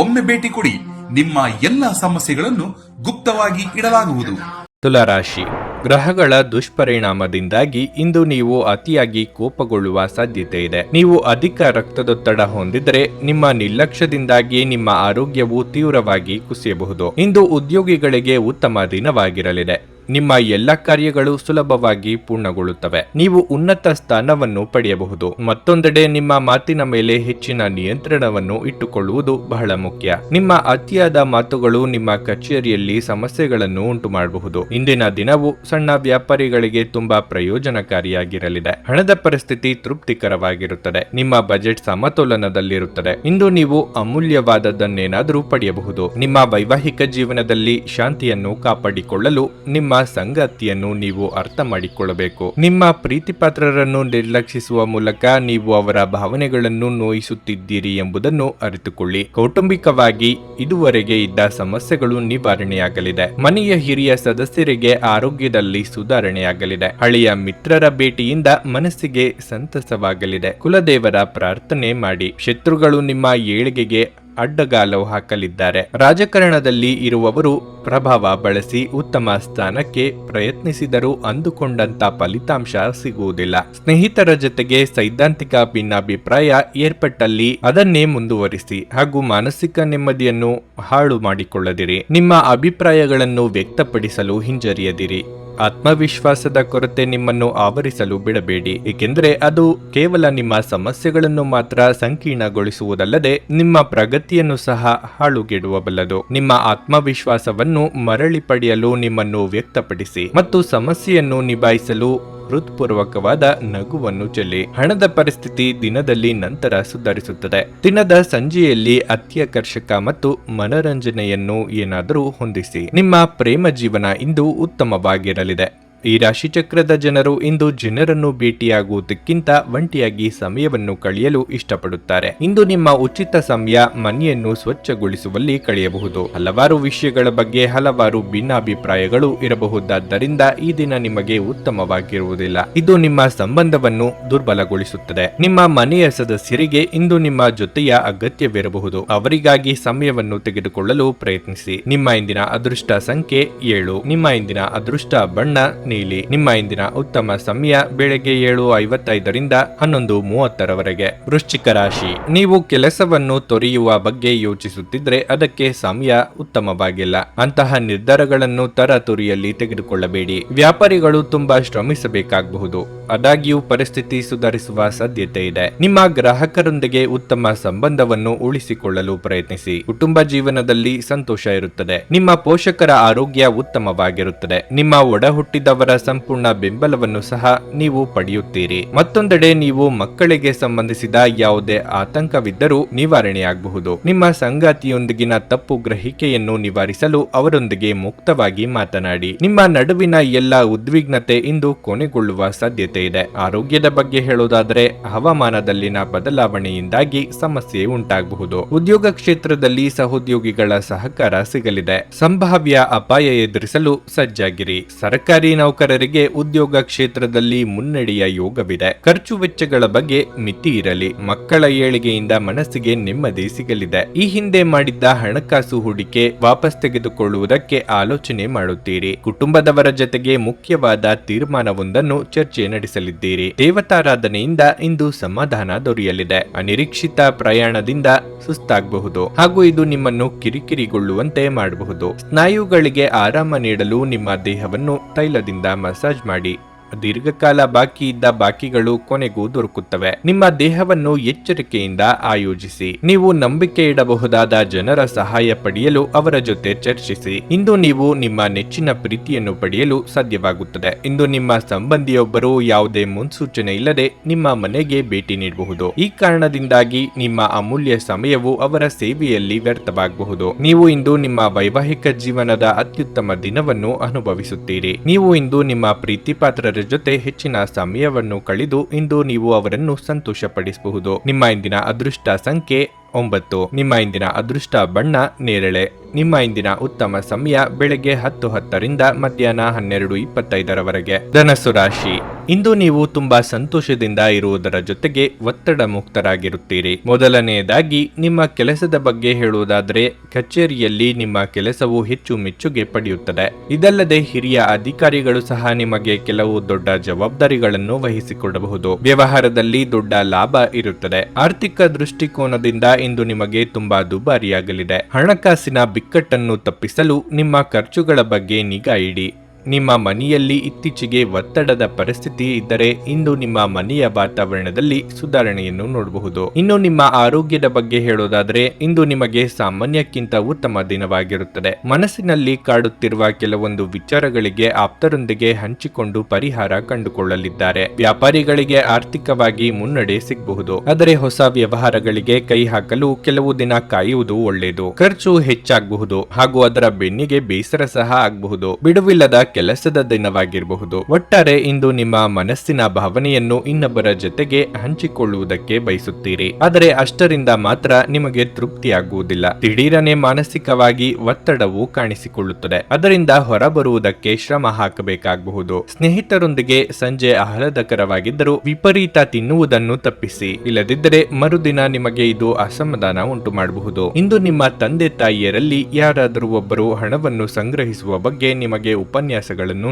ಒಮ್ಮೆ ಭೇಟಿ ಕೊಡಿ. ನಿಮ್ಮ ಎಲ್ಲ ಸಮಸ್ಯೆಗಳನ್ನು ಗುಪ್ತವಾಗಿ ಇಡಲಾಗುವುದು. ತುಲಾರಾಶಿ. ಗ್ರಹಗಳ ದುಷ್ಪರಿಣಾಮದಿಂದಾಗಿ ಇಂದು ನೀವು ಅತಿಯಾಗಿ ಕೋಪಗೊಳ್ಳುವ ಸಾಧ್ಯತೆ ಇದೆ. ನೀವು ಅಧಿಕ ರಕ್ತದೊತ್ತಡ ಹೊಂದಿದರೆ ನಿಮ್ಮ ನಿರ್ಲಕ್ಷ್ಯದಿಂದಾಗಿ ನಿಮ್ಮ ಆರೋಗ್ಯವು ತೀವ್ರವಾಗಿ ಕುಸಿಯಬಹುದು. ಇಂದು ಉದ್ಯೋಗಿಗಳಿಗೆ ಉತ್ತಮ ದಿನವಾಗಿರಲಿದೆ. ನಿಮ್ಮ ಎಲ್ಲ ಕಾರ್ಯಗಳು ಸುಲಭವಾಗಿ ಪೂರ್ಣಗೊಳ್ಳುತ್ತವೆ. ನೀವು ಉನ್ನತ ಸ್ಥಾನವನ್ನು ಪಡೆಯಬಹುದು. ಮತ್ತೊಂದೆಡೆ ನಿಮ್ಮ ಮಾತಿನ ಮೇಲೆ ಹೆಚ್ಚಿನ ನಿಯಂತ್ರಣವನ್ನು ಇಟ್ಟುಕೊಳ್ಳುವುದು ಬಹಳ ಮುಖ್ಯ. ನಿಮ್ಮ ಅತಿಯಾದ ಮಾತುಗಳು ನಿಮ್ಮ ಕಚೇರಿಯಲ್ಲಿ ಸಮಸ್ಯೆಗಳನ್ನು ಉಂಟು ಮಾಡಬಹುದು. ಇಂದಿನ ದಿನವು ಸಣ್ಣ ವ್ಯಾಪಾರಿಗಳಿಗೆ ತುಂಬಾ ಪ್ರಯೋಜನಕಾರಿಯಾಗಿರಲಿದೆ. ಹಣದ ಪರಿಸ್ಥಿತಿ ತೃಪ್ತಿಕರವಾಗಿರುತ್ತದೆ. ನಿಮ್ಮ ಬಜೆಟ್ ಸಮತೋಲನದಲ್ಲಿರುತ್ತದೆ. ಇಂದು ನೀವು ಅಮೂಲ್ಯವಾದದ್ದನ್ನೇನಾದರೂ ಪಡೆಯಬಹುದು. ನಿಮ್ಮ ವೈವಾಹಿಕ ಜೀವನದಲ್ಲಿ ಶಾಂತಿಯನ್ನು ಕಾಪಾಡಿಕೊಳ್ಳಲು ನಿಮ್ಮ ಸಂಗಾತಿಯನ್ನು ನೀವು ಅರ್ಥ ಮಾಡಿಕೊಳ್ಳಬೇಕು. ನಿಮ್ಮ ಪ್ರೀತಿಪಾತ್ರರನ್ನು ನಿರ್ಲಕ್ಷಿಸುವ ಮೂಲಕ ನೀವು ಅವರ ಭಾವನೆಗಳನ್ನು ನೋಯಿಸುತ್ತಿದ್ದೀರಿ ಎಂಬುದನ್ನು ಅರಿತುಕೊಳ್ಳಿ. ಕೌಟುಂಬಿಕವಾಗಿ ಇದುವರೆಗೆ ಇದ್ದ ಸಮಸ್ಯೆಗಳು ನಿವಾರಣೆಯಾಗಲಿದೆ. ಮನೆಯ ಹಿರಿಯ ಸದಸ್ಯರಿಗೆ ಆರೋಗ್ಯದಲ್ಲಿ ಸುಧಾರಣೆಯಾಗಲಿದೆ. ಹಳೆಯ ಮಿತ್ರರ ಭೇಟಿಯಿಂದ ಮನಸ್ಸಿಗೆ ಸಂತಸವಾಗಲಿದೆ. ಕುಲದೇವರ ಪ್ರಾರ್ಥನೆ ಮಾಡಿ. ಶತ್ರುಗಳು ನಿಮ್ಮ ಏಳಿಗೆಗೆ ಅಡ್ಡಗಾಲು ಹಾಕಲಿದ್ದಾರೆ. ರಾಜಕಾರಣದಲ್ಲಿ ಇರುವವರು ಪ್ರಭಾವ ಬಳಸಿ ಉತ್ತಮ ಸ್ಥಾನಕ್ಕೆ ಪ್ರಯತ್ನಿಸಿದರೂ ಅಂದುಕೊಂಡಂತ ಫಲಿತಾಂಶ ಸಿಗುವುದಿಲ್ಲ. ಸ್ನೇಹಿತರ ಜೊತೆಗೆ ಸೈದ್ಧಾಂತಿಕ ಭಿನ್ನಾಭಿಪ್ರಾಯ ಏರ್ಪಟ್ಟಲ್ಲಿ ಅದನ್ನೇ ಮುಂದುವರಿಸಿ ಹಾಗೂ ಮಾನಸಿಕ ನೆಮ್ಮದಿಯನ್ನು ಹಾಳು ಮಾಡಿಕೊಳ್ಳದಿರಿ. ನಿಮ್ಮ ಅಭಿಪ್ರಾಯಗಳನ್ನು ವ್ಯಕ್ತಪಡಿಸಲು ಹಿಂಜರಿಯದಿರಿ. ಆತ್ಮವಿಶ್ವಾಸದ ಕೊರತೆ ನಿಮ್ಮನ್ನು ಆವರಿಸಲು ಬಿಡಬೇಡಿ, ಏಕೆಂದರೆ ಅದು ಕೇವಲ ನಿಮ್ಮ ಸಮಸ್ಯೆಗಳನ್ನು ಮಾತ್ರ ಸಂಕೀರ್ಣಗೊಳಿಸುವುದಲ್ಲದೆ ನಿಮ್ಮ ಪ್ರಗತಿಯನ್ನು ಸಹ ಹಾಳುಗೆಡುವಬಲ್ಲದು. ನಿಮ್ಮ ಆತ್ಮವಿಶ್ವಾಸವನ್ನು ಮರಳಿ ಪಡೆಯಲು ನಿಮ್ಮನ್ನು ವ್ಯಕ್ತಪಡಿಸಿ ಮತ್ತು ಸಮಸ್ಯೆಯನ್ನು ನಿಭಾಯಿಸಲು ಹೃತ್ಪೂರ್ವಕವಾದ ನಗುವನ್ನು ಚೆಲ್ಲಿ. ಹಣದ ಪರಿಸ್ಥಿತಿ ದಿನದಲ್ಲಿ ನಂತರ ಸುಧಾರಿಸುತ್ತದೆ. ದಿನದ ಸಂಜೆಯಲ್ಲಿ ಅತ್ಯಾಕರ್ಷಕ ಮತ್ತು ಮನರಂಜನೆಯನ್ನು ಏನಾದರೂ ಹೊಂದಿಸಿ. ನಿಮ್ಮ ಪ್ರೇಮ ಜೀವನ ಇಂದು ಉತ್ತಮವಾಗಿರಲಿದೆ. ಈ ರಾಶಿಚಕ್ರದ ಜನರು ಇಂದು ಜನರನ್ನು ಭೇಟಿಯಾಗುವುದಕ್ಕಿಂತ ಒಂಟಿಯಾಗಿ ಸಮಯವನ್ನು ಕಳೆಯಲು ಇಷ್ಟಪಡುತ್ತಾರೆ. ಇಂದು ನಿಮ್ಮ ಉಚಿತ ಸಮಯ ಮನೆಯನ್ನು ಸ್ವಚ್ಛಗೊಳಿಸುವಲ್ಲಿ ಕಳೆಯಬಹುದು. ಹಲವಾರು ವಿಷಯಗಳ ಬಗ್ಗೆ ಹಲವಾರು ಭಿನ್ನಾಭಿಪ್ರಾಯಗಳು ಇರಬಹುದಾದ್ದರಿಂದ ಈ ದಿನ ನಿಮಗೆ ಉತ್ತಮವಾಗಿರುವುದಿಲ್ಲ. ಇದು ನಿಮ್ಮ ಸಂಬಂಧವನ್ನು ದುರ್ಬಲಗೊಳಿಸುತ್ತದೆ. ನಿಮ್ಮ ಮನೆಯ ಸದಸ್ಯರಿಗೆ ಇಂದು ನಿಮ್ಮ ಜೊತೆಯ ಅಗತ್ಯವಿರಬಹುದು. ಅವರಿಗಾಗಿ ಸಮಯವನ್ನು ತೆಗೆದುಕೊಳ್ಳಲು ಪ್ರಯತ್ನಿಸಿ. ನಿಮ್ಮ ಇಂದಿನ ಅದೃಷ್ಟ ಸಂಖ್ಯೆ 7. ನಿಮ್ಮ ಇಂದಿನ ಅದೃಷ್ಟ ಬಣ್ಣ ನೀಲಿ. ನಿಮ್ಮ ಇಂದಿನ ಉತ್ತಮ ಸಮಯ ಬೆಳಗ್ಗೆ 7:55ರಿಂದ 11:30ರವರೆಗೆ. ವೃಶ್ಚಿಕ ರಾಶಿ. ನೀವು ಕೆಲಸವನ್ನು ತೊರೆಯುವ ಬಗ್ಗೆ ಯೋಚಿಸುತ್ತಿದ್ರೆ ಅದಕ್ಕೆ ಸಮಯ ಉತ್ತಮವಾಗಿಲ್ಲ. ಅಂತಹ ನಿರ್ಧಾರಗಳನ್ನು ತರಾತುರಿಯಲ್ಲಿ ತೆಗೆದುಕೊಳ್ಳಬೇಡಿ. ವ್ಯಾಪಾರಿಗಳು ತುಂಬಾ ಶ್ರಮಿಸಬೇಕಾಗಬಹುದು. ಆದಾಗ್ಯೂ ಪರಿಸ್ಥಿತಿ ಸುಧಾರಿಸುವ ಸಾಧ್ಯತೆ ಇದೆ. ನಿಮ್ಮ ಗ್ರಾಹಕರೊಂದಿಗೆ ಉತ್ತಮ ಸಂಬಂಧವನ್ನು ಉಳಿಸಿಕೊಳ್ಳಲು ಪ್ರಯತ್ನಿಸಿ. ಕುಟುಂಬ ಜೀವನದಲ್ಲಿ ಸಂತೋಷ ಇರುತ್ತದೆ. ನಿಮ್ಮ ಪೋಷಕರ ಆರೋಗ್ಯ ಉತ್ತಮವಾಗಿರುತ್ತದೆ. ನಿಮ್ಮ ಒಡ ಹುಟ್ಟಿದವರ ಸಂಪೂರ್ಣ ಬೆಂಬಲವನ್ನು ಸಹ ನೀವು ಪಡೆಯುತ್ತೀರಿ. ಮತ್ತೊಂದೆಡೆ ನೀವು ಮಕ್ಕಳಿಗೆ ಸಂಬಂಧಿಸಿದ ಯಾವುದೇ ಆತಂಕವಿದ್ದರೂ ನಿವಾರಣೆಯಾಗಬಹುದು. ನಿಮ್ಮ ಸಂಗಾತಿಯೊಂದಿಗಿನ ತಪ್ಪು ಗ್ರಹಿಕೆಯನ್ನು ನಿವಾರಿಸಲು ಅವರೊಂದಿಗೆ ಮುಕ್ತವಾಗಿ ಮಾತನಾಡಿ. ನಿಮ್ಮ ನಡುವಿನ ಎಲ್ಲ ಉದ್ವಿಗ್ನತೆ ಇಂದು ಕೊನೆಗೊಳ್ಳುವ ಸಾಧ್ಯತೆ ಸಾಧ್ಯತೆ ಇದೆ. ಆರೋಗ್ಯದ ಬಗ್ಗೆ ಹೇಳೋದಾದ್ರೆ ಹವಾಮಾನದಲ್ಲಿನ ಬದಲಾವಣೆಯಿಂದಾಗಿ ಸಮಸ್ಯೆ ಉಂಟಾಗಬಹುದು. ಉದ್ಯೋಗ ಕ್ಷೇತ್ರದಲ್ಲಿ ಸಹೋದ್ಯೋಗಿಗಳ ಸಹಕಾರ ಸಿಗಲಿದೆ. ಸಂಭಾವ್ಯ ಅಪಾಯ ಎದುರಿಸಲು ಸಜ್ಜಾಗಿರಿ. ಸರ್ಕಾರಿ ನೌಕರರಿಗೆ ಉದ್ಯೋಗ ಕ್ಷೇತ್ರದಲ್ಲಿ ಮುನ್ನಡೆಯ ಯೋಗವಿದೆ. ಖರ್ಚು ವೆಚ್ಚಗಳ ಬಗ್ಗೆ ಮಿತಿ ಇರಲಿ. ಮಕ್ಕಳ ಏಳಿಗೆಯಿಂದ ಮನಸ್ಸಿಗೆ ನೆಮ್ಮದಿ ಸಿಗಲಿದೆ. ಈ ಹಿಂದೆ ಮಾಡಿದ್ದ ಹಣಕಾಸು ಹೂಡಿಕೆ ವಾಪಸ್ ತೆಗೆದುಕೊಳ್ಳುವುದಕ್ಕೆ ಆಲೋಚನೆ ಮಾಡುತ್ತೀರಿ. ಕುಟುಂಬದವರ ಜೊತೆಗೆ ಮುಖ್ಯವಾದ ತೀರ್ಮಾನವೊಂದನ್ನು ಚರ್ಚೆ ನಡೆಸಲಿದ್ದೀರಿ. ದೇವತಾರಾಧನೆಯಿಂದ ಇಂದು ಸಮಾಧಾನ ದೊರೆಯಲಿದೆ. ಅನಿರೀಕ್ಷಿತ ಪ್ರಯಾಣದಿಂದ ಸುಸ್ತಾಗಬಹುದು ಹಾಗೂ ಇದು ನಿಮ್ಮನ್ನು ಕಿರಿಕಿರಿಗೊಳ್ಳುವಂತೆ ಮಾಡಬಹುದು. ಸ್ನಾಯುಗಳಿಗೆ ಆರಾಮ ನೀಡಲು ನಿಮ್ಮ ದೇಹವನ್ನು ತೈಲದಿಂದ ಮಸಾಜ್ ಮಾಡಿ. ದೀರ್ಘಕಾಲ ಬಾಕಿ ಇದ್ದ ಬಾಕಿಗಳು ಕೊನೆಗೂ ದೊರಕುತ್ತವೆ. ನಿಮ್ಮ ದೇಹವನ್ನು ಎಚ್ಚರಿಕೆಯಿಂದ ಆಯೋಜಿಸಿ. ನೀವು ನಂಬಿಕೆ ಇಡಬಹುದಾದ ಜನರ ಸಹಾಯ ಪಡೆಯಲು ಅವರ ಜೊತೆ ಚರ್ಚಿಸಿ. ಇಂದು ನೀವು ನಿಮ್ಮ ನೆಚ್ಚಿನ ಪ್ರೀತಿಯನ್ನು ಪಡೆಯಲು ಸಾಧ್ಯವಾಗುತ್ತದೆ. ಇಂದು ನಿಮ್ಮ ಸಂಬಂಧಿಯೊಬ್ಬರು ಯಾವುದೇ ಮುನ್ಸೂಚನೆ ಇಲ್ಲದೆ ನಿಮ್ಮ ಮನೆಗೆ ಭೇಟಿ ನೀಡಬಹುದು. ಈ ಕಾರಣದಿಂದಾಗಿ ನಿಮ್ಮ ಅಮೂಲ್ಯ ಸಮಯವು ಅವರ ಸೇವೆಯಲ್ಲಿ ವ್ಯರ್ಥವಾಗಬಹುದು. ನೀವು ಇಂದು ನಿಮ್ಮ ವೈವಾಹಿಕ ಜೀವನದ ಅತ್ಯುತ್ತಮ ದಿನವನ್ನು ಅನುಭವಿಸುತ್ತೀರಿ. ನೀವು ಇಂದು ನಿಮ್ಮ ಪ್ರೀತಿಪಾತ್ರರ ಜೊತೆ ಹೆಚ್ಚಿನ ಸಮಯವನ್ನು ಕಳೆದು ಇಂದು ನೀವು ಅವರನ್ನು ಸಂತೋಷಪಡಿಸಬಹುದು. ನಿಮ್ಮ ಇಂದಿನ ಅದೃಷ್ಟ ಸಂಖ್ಯೆ 9. ನಿಮ್ಮ ಇಂದಿನ ಅದೃಷ್ಟ ಬಣ್ಣ ನೇರಳೆ. ನಿಮ್ಮ ಇಂದಿನ ಉತ್ತಮ ಸಮಯ ಬೆಳಗ್ಗೆ 10:10ರಿಂದ ಮಧ್ಯಾಹ್ನ 12:25ರವರೆಗೆ. ಧನಸ್ಸು ರಾಶಿ. ಇಂದು ನೀವು ತುಂಬಾ ಸಂತೋಷದಿಂದ ಇರುವುದರ ಜೊತೆಗೆ ಒತ್ತಡ ಮುಕ್ತರಾಗಿರುತ್ತೀರಿ. ಮೊದಲನೆಯದಾಗಿ ನಿಮ್ಮ ಕೆಲಸದ ಬಗ್ಗೆ ಹೇಳುವುದಾದರೆ ಕಚೇರಿಯಲ್ಲಿ ನಿಮ್ಮ ಕೆಲಸವು ಹೆಚ್ಚು ಮೆಚ್ಚುಗೆ ಪಡೆಯುತ್ತದೆ. ಇದಲ್ಲದೆ ಹಿರಿಯ ಅಧಿಕಾರಿಗಳು ಸಹ ನಿಮಗೆ ಕೆಲವು ದೊಡ್ಡ ಜವಾಬ್ದಾರಿಗಳನ್ನು ವಹಿಸಿಕೊಡಬಹುದು. ವ್ಯವಹಾರದಲ್ಲಿ ದೊಡ್ಡ ಲಾಭ ಇರುತ್ತದೆ. ಆರ್ಥಿಕ ದೃಷ್ಟಿಕೋನದಿಂದ ಇಂದು ನಿಮಗೆ ತುಂಬಾ ದುಬಾರಿಯಾಗಲಿದೆ. ಹಣಕಾಸಿನ ಬಿಕ್ಕಟ್ಟನ್ನು ತಪ್ಪಿಸಲು ನಿಮ್ಮ ಖರ್ಚುಗಳ ಬಗ್ಗೆ ನಿಗಾ ಇಡಿ. ನಿಮ್ಮ ಮನೆಯಲ್ಲಿ ಇತ್ತೀಚೆಗೆ ಒತ್ತಡದ ಪರಿಸ್ಥಿತಿ ಇದ್ದರೆ ಇಂದು ನಿಮ್ಮ ಮನೆಯ ವಾತಾವರಣದಲ್ಲಿ ಸುಧಾರಣೆಯನ್ನು ನೋಡಬಹುದು. ಇನ್ನು ನಿಮ್ಮ ಆರೋಗ್ಯದ ಬಗ್ಗೆ ಹೇಳೋದಾದ್ರೆ ಇಂದು ನಿಮಗೆ ಸಾಮಾನ್ಯಕ್ಕಿಂತ ಉತ್ತಮ ದಿನವಾಗಿರುತ್ತದೆ. ಮನಸ್ಸಿನಲ್ಲಿ ಕಾಡುತ್ತಿರುವ ಕೆಲವೊಂದು ವಿಚಾರಗಳಿಗೆ ಆಪ್ತರೊಂದಿಗೆ ಹಂಚಿಕೊಂಡು ಪರಿಹಾರ ಕಂಡುಕೊಳ್ಳಲಿದ್ದಾರೆ. ವ್ಯಾಪಾರಿಗಳಿಗೆ ಆರ್ಥಿಕವಾಗಿ ಮುನ್ನಡೆ ಸಿಗಬಹುದು. ಆದರೆ ಹೊಸ ವ್ಯವಹಾರಗಳಿಗೆ ಕೈ ಹಾಕಲು ಕೆಲವು ದಿನ ಕಾಯುವುದು ಒಳ್ಳೆಯದು. ಖರ್ಚು ಹೆಚ್ಚಾಗಬಹುದು ಹಾಗೂ ಅದರ ಬೆನ್ನಿಗೆ ಬೇಸರ ಸಹ ಆಗಬಹುದು. ಬಿಡುವಿಲ್ಲದ ಕೆಲಸದ ದಿನವಾಗಿರಬಹುದು. ಒಟ್ಟಾರೆ ಇಂದು ನಿಮ್ಮ ಮನಸ್ಸಿನ ಭಾವನೆಯನ್ನು ಇನ್ನೊಬ್ಬರ ಜೊತೆಗೆ ಹಂಚಿಕೊಳ್ಳುವುದಕ್ಕೆ ಬಯಸುತ್ತೀರಿ. ಆದರೆ ಅಷ್ಟರಿಂದ ಮಾತ್ರ ನಿಮಗೆ ತೃಪ್ತಿಯಾಗುವುದಿಲ್ಲ. ದಿಢೀರನೆ ಮಾನಸಿಕವಾಗಿ ಒತ್ತಡವು ಕಾಣಿಸಿಕೊಳ್ಳುತ್ತದೆ. ಅದರಿಂದ ಹೊರಬರುವುದಕ್ಕೆ ಶ್ರಮ ಹಾಕಬೇಕಾಗಬಹುದು. ಸ್ನೇಹಿತರೊಂದಿಗೆ ಸಂಜೆ ಆಹ್ಲಾದಕರವಾಗಿದ್ದರೂ ವಿಪರೀತ ತಿನ್ನುವುದನ್ನು ತಪ್ಪಿಸಿ. ಇಲ್ಲದಿದ್ದರೆ ಮರುದಿನ ನಿಮಗೆ ಇದು ಅಸಮಾಧಾನ ಉಂಟು ಮಾಡಬಹುದು. ಇಂದು ನಿಮ್ಮ ತಂದೆ ತಾಯಿಯರಲ್ಲಿ ಯಾರಾದರೂ ಒಬ್ಬರು ಹಣವನ್ನು ಸಂಗ್ರಹಿಸುವ ಬಗ್ಗೆ ನಿಮಗೆ ಉಪನ್ಯಾಸಗಳನ್ನು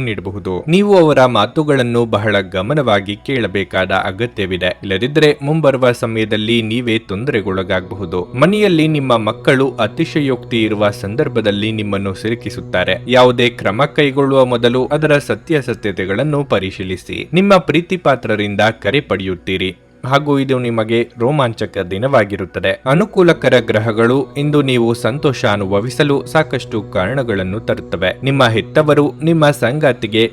ನೀಡಬಹುದು. ನೀವು ಅವರ ಮಾತುಗಳನ್ನು ಬಹಳ ಗಮನವಾಗಿ ಕೇಳಬೇಕಾದ ಅಗತ್ಯವಿದೆ. ಇಲ್ಲದಿದ್ದರೆ ಮುಂಬರುವ ಸಮಯದಲ್ಲಿ ನೀವೇ ತೊಂದರೆಗೊಳಗಾಗಬಹುದು. ಮನೆಯಲ್ಲಿ ನಿಮ್ಮ ಮಕ್ಕಳು ಅತಿಶಯೋಕ್ತಿ ಇರುವ ಸಂದರ್ಭದಲ್ಲಿ ನಿಮ್ಮನ್ನು ಸಿಲುಕಿಸುತ್ತಾರೆ. ಯಾವುದೇ ಕ್ರಮ ಕೈಗೊಳ್ಳುವ ಮೊದಲು ಅದರ ಸತ್ಯಾಸತ್ಯತೆಗಳನ್ನು ಪರಿಶೀಲಿಸಿ. ನಿಮ್ಮ ಪ್ರೀತಿಪಾತ್ರರಿಂದ ಕರೆ ಪಡೆಯುತ್ತೀರಿ ಹಾಗೂ ಇದು ನಿಮಗೆ ರೋಮಾಂಚಕ ದಿನವಾಗಿರುತ್ತದೆ. ಅನುಕೂಲಕರ ಗ್ರಹಗಳು ಇಂದು ನೀವು ಸಂತೋಷ ಅನುಭವಿಸಲು ಸಾಕಷ್ಟು ಕಾರಣಗಳನ್ನು ತರುತ್ತವೆ. ನಿಮ್ಮ ಹೆತ್ತವರು ನಿಮ್ಮ ಸಂಗಾತಿಗೆ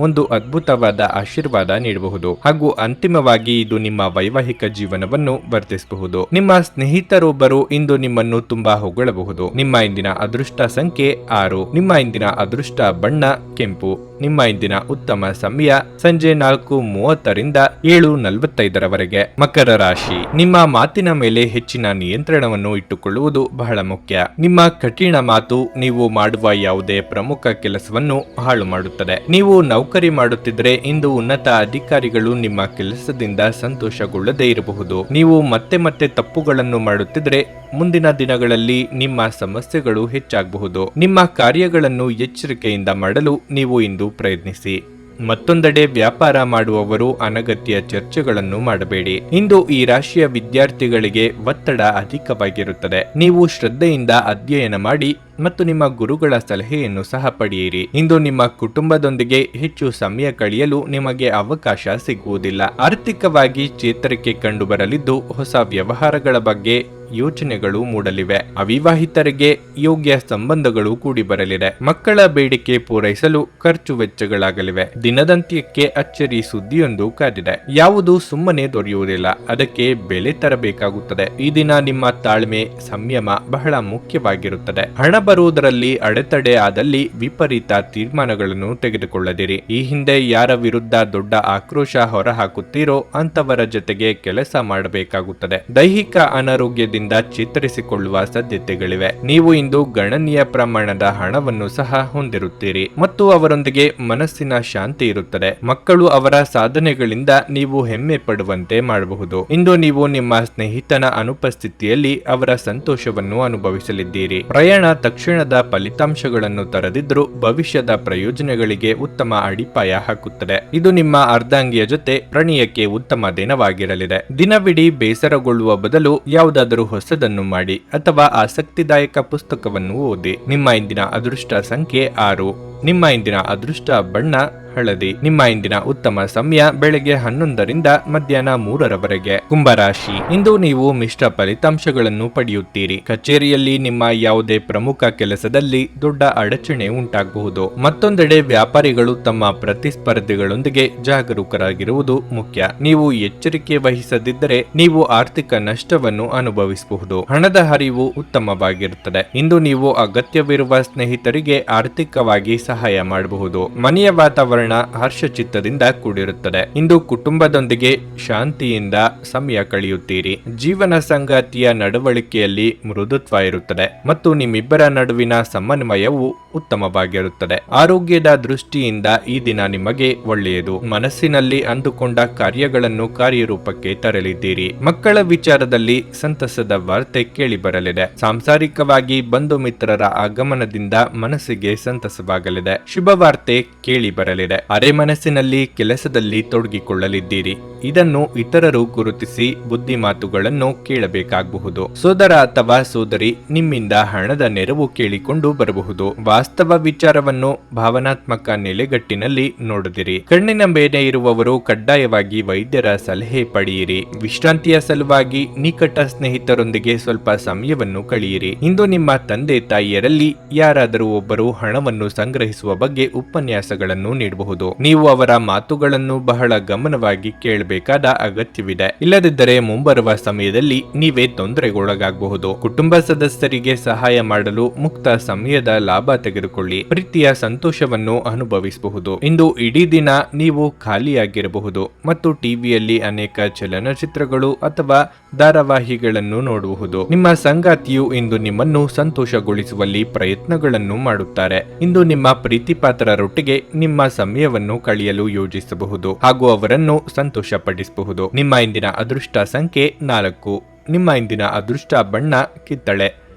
ಒಂದು ಅದ್ಭುತವಾದ ಆಶೀರ್ವಾದ ನೀಡಬಹುದು ಹಾಗೂ ಅಂತಿಮವಾಗಿ ಇದು ನಿಮ್ಮ ವೈವಾಹಿಕ ಜೀವನವನ್ನು ವರ್ಧಿಸಬಹುದು. ನಿಮ್ಮ ಸ್ನೇಹಿತರೊಬ್ಬರು ಇಂದು ನಿಮ್ಮನ್ನು ತುಂಬಾ ಹೊಗಳಬಹುದು. ನಿಮ್ಮ ಇಂದಿನ ಅದೃಷ್ಟ ಸಂಖ್ಯೆ 6. ನಿಮ್ಮ ಇಂದಿನ ಅದೃಷ್ಟ ಬಣ್ಣ ಕೆಂಪು. ನಿಮ್ಮ ಇಂದಿನ ಉತ್ತಮ ಸಮಯ ಸಂಜೆ 4:30ರಿಂದ 7:45ರವರೆಗೆ. ಮಕರ ರಾಶಿ. ನಿಮ್ಮ ಮಾತಿನ ಮೇಲೆ ಹೆಚ್ಚಿನ ನಿಯಂತ್ರಣವನ್ನು ಇಟ್ಟುಕೊಳ್ಳುವುದು ಬಹಳ ಮುಖ್ಯ. ನಿಮ್ಮ ಕಠಿಣ ಮಾತು ನೀವು ಮಾಡುವ ಯಾವುದೇ ಪ್ರಮುಖ ಕೆಲಸವನ್ನು ಹಾಳು ಮಾಡುತ್ತದೆ. ನೀವು ನೌಕರಿ ಮಾಡುತ್ತಿದ್ದರೆ ಇಂದು ಉನ್ನತ ಅಧಿಕಾರಿಗಳು ನಿಮ್ಮ ಕೆಲಸದಿಂದ ಸಂತೋಷಗೊಳ್ಳದೇ ಇರಬಹುದು. ನೀವು ಮತ್ತೆ ತಪ್ಪುಗಳನ್ನು ಮಾಡುತ್ತಿದ್ದರೆ ಮುಂದಿನ ದಿನಗಳಲ್ಲಿ ನಿಮ್ಮ ಸಮಸ್ಯೆಗಳು ಹೆಚ್ಚಾಗಬಹುದು. ನಿಮ್ಮ ಕಾರ್ಯಗಳನ್ನು ಎಚ್ಚರಿಕೆಯಿಂದ ಮಾಡಲು ನೀವು ಇಂದು ಪ್ರಯತ್ನಿಸಿ. ಮತ್ತೊಂದೆಡೆ ವ್ಯಾಪಾರ ಮಾಡುವವರು ಅನಗತ್ಯ ಚರ್ಚೆಗಳನ್ನು ಮಾಡಬೇಡಿ. ಇಂದು ಈ ರಾಶಿಯ ವಿದ್ಯಾರ್ಥಿಗಳಿಗೆ ಒತ್ತಡ ಅಧಿಕವಾಗಿರುತ್ತದೆ. ನೀವು ಶ್ರದ್ಧೆಯಿಂದ ಅಧ್ಯಯನ ಮಾಡಿ ಮತ್ತು ನಿಮ್ಮ ಗುರುಗಳ ಸಲಹೆಯನ್ನು ಸಹ ಪಡೆಯಿರಿ. ಇಂದು ನಿಮ್ಮ ಕುಟುಂಬದೊಂದಿಗೆ ಹೆಚ್ಚು ಸಮಯ ಕಳೆಯಲು ನಿಮಗೆ ಅವಕಾಶ ಸಿಗುವುದಿಲ್ಲ. ಆರ್ಥಿಕವಾಗಿ ಚೇತರಿಕೆ ಕಂಡುಬರಲಿದ್ದು ಹೊಸ ವ್ಯವಹಾರಗಳ ಬಗ್ಗೆ ಯೋಚನೆಗಳು ಮೂಡಲಿವೆ. ಅವಿವಾಹಿತರಿಗೆ ಯೋಗ್ಯ ಸಂಬಂಧಗಳು ಕೂಡಿ ಬರಲಿದೆ. ಮಕ್ಕಳ ಬೇಡಿಕೆ ಪೂರೈಸಲು ಖರ್ಚು ವೆಚ್ಚಗಳಾಗಲಿವೆ. ದಿನದಂತ್ಯಕ್ಕೆ ಅಚ್ಚರಿ ಸುದ್ದಿಯೊಂದು ಕಾದಿದೆ. ಯಾವುದು ಸುಮ್ಮನೆ ದೊರೆಯುವುದಿಲ್ಲ, ಅದಕ್ಕೆ ಬೆಲೆ ತರಬೇಕಾಗುತ್ತದೆ. ಈ ದಿನ ನಿಮ್ಮ ತಾಳ್ಮೆ, ಸಂಯಮ ಬಹಳ ಮುಖ್ಯವಾಗಿರುತ್ತದೆ. ಹಣ ಬರುವುದರಲ್ಲಿ ಅಡೆತಡೆ ಆದಲ್ಲಿ ವಿಪರೀತ ತೀರ್ಮಾನಗಳನ್ನು ತೆಗೆದುಕೊಳ್ಳದಿರಿ. ಈ ಹಿಂದೆ ಯಾರ ವಿರುದ್ಧ ದೊಡ್ಡ ಆಕ್ರೋಶ ಹೊರಹಾಕುತ್ತೀರೋ ಅಂತವರ ಜೊತೆಗೆ ಕೆಲಸ ಮಾಡಬೇಕಾಗುತ್ತದೆ. ದೈಹಿಕ ಅನಾರೋಗ್ಯದಿಂದ ಚೇತರಿಸಿಕೊಳ್ಳುವ ಸಾಧ್ಯತೆಗಳಿವೆ. ನೀವು ಇಂದು ಗಣನೀಯ ಪ್ರಮಾಣದ ಹಣವನ್ನು ಸಹ ಹೊಂದಿರುತ್ತೀರಿ ಮತ್ತು ಅವರೊಂದಿಗೆ ಮನಸ್ಸಿನ ಶಾಂತಿ ಇರುತ್ತದೆ. ಮಕ್ಕಳು ಅವರ ಸಾಧನೆಗಳಿಂದ ನೀವು ಹೆಮ್ಮೆ ಪಡುವಂತೆ ಮಾಡಬಹುದು. ಇಂದು ನೀವು ನಿಮ್ಮ ಸ್ನೇಹಿತನ ಅನುಪಸ್ಥಿತಿಯಲ್ಲಿ ಅವರ ಸಂತೋಷವನ್ನು ಅನುಭವಿಸಲಿದ್ದೀರಿ. ಪ್ರಯಾಣ ತಕ್ಷಣದ ಫಲಿತಾಂಶಗಳನ್ನು ತರದಿದ್ರೂ ಭವಿಷ್ಯದ ಪ್ರಯೋಜನಗಳಿಗೆ ಉತ್ತಮ ಅಡಿಪಾಯ ಹಾಕುತ್ತದೆ. ಇದು ನಿಮ್ಮ ಅರ್ಧಾಂಗಿಯ ಜೊತೆ ಪ್ರಣಯಕ್ಕೆ ಉತ್ತಮ ದಿನವಾಗಿರಲಿದೆ. ದಿನವಿಡೀ ಬೇಸರಗೊಳ್ಳುವ ಬದಲು ಯಾವುದಾದರೂ ಹೊಸದನ್ನು ಮಾಡಿ ಅಥವಾ ಆಸಕ್ತಿದಾಯಕ ಪುಸ್ತಕವನ್ನು ಓದಿ. ನಿಮ್ಮ ಇಂದಿನ ಅದೃಷ್ಟ ಸಂಖ್ಯೆ 6. ನಿಮ್ಮ ಇಂದಿನ ಅದೃಷ್ಟ ಬಣ್ಣ ಹಳದಿ. ನಿಮ್ಮ ಇಂದಿನ ಉತ್ತಮ ಸಮಯ ಬೆಳಗ್ಗೆ 11ರಿಂದ ಮಧ್ಯಾಹ್ನ 3ರವರೆಗೆ. ಕುಂಭರಾಶಿ, ಇಂದು ನೀವು ಮಿಶ್ರ ಫಲಿತಾಂಶಗಳನ್ನು ಪಡೆಯುತ್ತೀರಿ. ಕಚೇರಿಯಲ್ಲಿ ನಿಮ್ಮ ಯಾವುದೇ ಪ್ರಮುಖ ಕೆಲಸದಲ್ಲಿ ದೊಡ್ಡ ಅಡಚಣೆ ಉಂಟಾಗಬಹುದು. ಮತ್ತೊಂದೆಡೆ ವ್ಯಾಪಾರಿಗಳು ತಮ್ಮ ಪ್ರತಿಸ್ಪರ್ಧಿಗಳೊಂದಿಗೆ ಜಾಗರೂಕರಾಗಿರುವುದು ಮುಖ್ಯ. ನೀವು ಎಚ್ಚರಿಕೆ ವಹಿಸದಿದ್ದರೆ ನೀವು ಆರ್ಥಿಕ ನಷ್ಟವನ್ನು ಅನುಭವಿಸಬಹುದು. ಹಣದ ಹರಿವು ಉತ್ತಮವಾಗಿರುತ್ತದೆ. ಇಂದು ನೀವು ಅಗತ್ಯವಿರುವ ಸ್ನೇಹಿತರಿಗೆ ಆರ್ಥಿಕವಾಗಿ ಸಹಾಯ ಮಾಡಬಹುದು. ಮನೆಯ ವಾತಾವರಣ ಹರ್ಷಚಿತ್ತದಿಂದ ಕೂಡಿರುತ್ತದೆ. ಇಂದು ಕುಟುಂಬದೊಂದಿಗೆ ಶಾಂತಿಯಿಂದ ಸಮಯ ಕಳೆಯುತ್ತೀರಿ. ಜೀವನ ಸಂಗಾತಿಯ ನಡವಳಿಕೆಯಲ್ಲಿ ಮೃದುತ್ವ ಇರುತ್ತದೆ ಮತ್ತು ನಿಮ್ಮಿಬ್ಬರ ನಡುವಿನ ಸಮನ್ವಯವು ಉತ್ತಮವಾಗಿರುತ್ತದೆ. ಆರೋಗ್ಯದ ದೃಷ್ಟಿಯಿಂದ ಈ ದಿನ ನಿಮಗೆ ಒಳ್ಳೆಯದು. ಮನಸ್ಸಿನಲ್ಲಿ ಅಂದುಕೊಂಡ ಕಾರ್ಯಗಳನ್ನು ಕಾರ್ಯರೂಪಕ್ಕೆ ತರಲಿದ್ದೀರಿ. ಮಕ್ಕಳ ವಿಚಾರದಲ್ಲಿ ಸಂತಸದ ವಾರ್ತೆ ಕೇಳಿ ಬರಲಿದೆ. ಸಾಂಸಾರಿಕವಾಗಿ ಬಂಧು ಮಿತ್ರರ ಆಗಮನದಿಂದ ಮನಸ್ಸಿಗೆ ಸಂತಸವಾಗಲಿದೆ. ಶುಭವಾರ್ತೆ ಕೇಳಿ ಬರಲಿದೆ. ಅರೆ ಮನಸ್ಸಿನಲ್ಲಿ ಕೆಲಸದಲ್ಲಿ ತೊಡಗಿಕೊಳ್ಳಲಿದ್ದೀರಿ. ಇದನ್ನು ಇತರರು ಗುರುತಿಸಿ ಬುದ್ಧಿ ಮಾತುಗಳನ್ನು ಕೇಳಬೇಕಾಗಬಹುದು. ಸೋದರ ಅಥವಾ ಸೋದರಿ ನಿಮ್ಮಿಂದ ಹಣದ ನೆರವು ಕೇಳಿಕೊಂಡು ಬರಬಹುದು. ವಾಸ್ತವ ವಿಚಾರವನ್ನು ಭಾವನಾತ್ಮಕ ನೆಲೆಗಟ್ಟಿನಲ್ಲಿ ನೋಡಿದಿರಿ. ಕಣ್ಣಿನ ಮೇಲೆ ಇರುವವರು ಕಡ್ಡಾಯವಾಗಿ ವೈದ್ಯರ ಸಲಹೆ ಪಡೆಯಿರಿ. ವಿಶ್ರಾಂತಿಯ ಸಲುವಾಗಿ ನಿಕಟ ಸ್ನೇಹಿತರೊಂದಿಗೆ ಸ್ವಲ್ಪ ಸಮಯವನ್ನು ಕಳೆಯಿರಿ. ಇಂದು ನಿಮ್ಮ ತಂದೆ ತಾಯಿಯರಲ್ಲಿ ಯಾರಾದರೂ ಒಬ್ಬರು ಹಣವನ್ನು ಸಂಗ್ರಹಿಸುವ ಬಗ್ಗೆ ಉಪನ್ಯಾಸಗಳನ್ನು ನೀಡಬಹುದು. ನೀವು ಅವರ ಮಾತುಗಳನ್ನು ಬಹಳ ಗಮನವಾಗಿ ಕೇಳಬೇಕಾದ ಅಗತ್ಯವಿದೆ. ಇಲ್ಲದಿದ್ದರೆ ಮುಂಬರುವ ಸಮಯದಲ್ಲಿ ನೀವೇ ತೊಂದರೆಗೊಳಗಾಗಬಹುದು. ಕುಟುಂಬ ಸದಸ್ಯರಿಗೆ ಸಹಾಯ ಮಾಡಲು ಮುಕ್ತ ಸಮಯದ ಲಾಭ ತೆಗೆದುಕೊಳ್ಳಿ. ಪ್ರೀತಿಯ ಸಂತೋಷವನ್ನು ಅನುಭವಿಸಬಹುದು. ಇಂದು ಇಡೀ ದಿನ ನೀವು ಖಾಲಿಯಾಗಿರಬಹುದು ಮತ್ತು ಟಿವಿಯಲ್ಲಿ ಅನೇಕ ಚಲನಚಿತ್ರಗಳು ಅಥವಾ ಧಾರಾವಾಹಿಗಳನ್ನು ನೋಡಬಹುದು. ನಿಮ್ಮ ಸಂಗಾತಿಯು ಇಂದು ನಿಮ್ಮನ್ನು ಸಂತೋಷಗೊಳಿಸುವಲ್ಲಿ ಪ್ರಯತ್ನಗಳನ್ನು ಮಾಡುತ್ತಾರೆ. ಇಂದು ನಿಮ್ಮ ಪ್ರೀತಿಪಾತ್ರರೊಟ್ಟಿಗೆ ನಿಮ್ಮ ಸಮಯವನ್ನು ಕಳೆಯಲು ಯೋಜಿಸಬಹುದು ಹಾಗೂ ಅವರನ್ನು ಸಂತೋಷಪಡಿಸಬಹುದು. ನಿಮ್ಮ ಇಂದಿನ ಅದೃಷ್ಟ ಸಂಖ್ಯೆ 4. ನಿಮ್ಮ ಇಂದಿನ ಅದೃಷ್ಟ ಬಣ್ಣ ಕಿತ್ತಳೆ.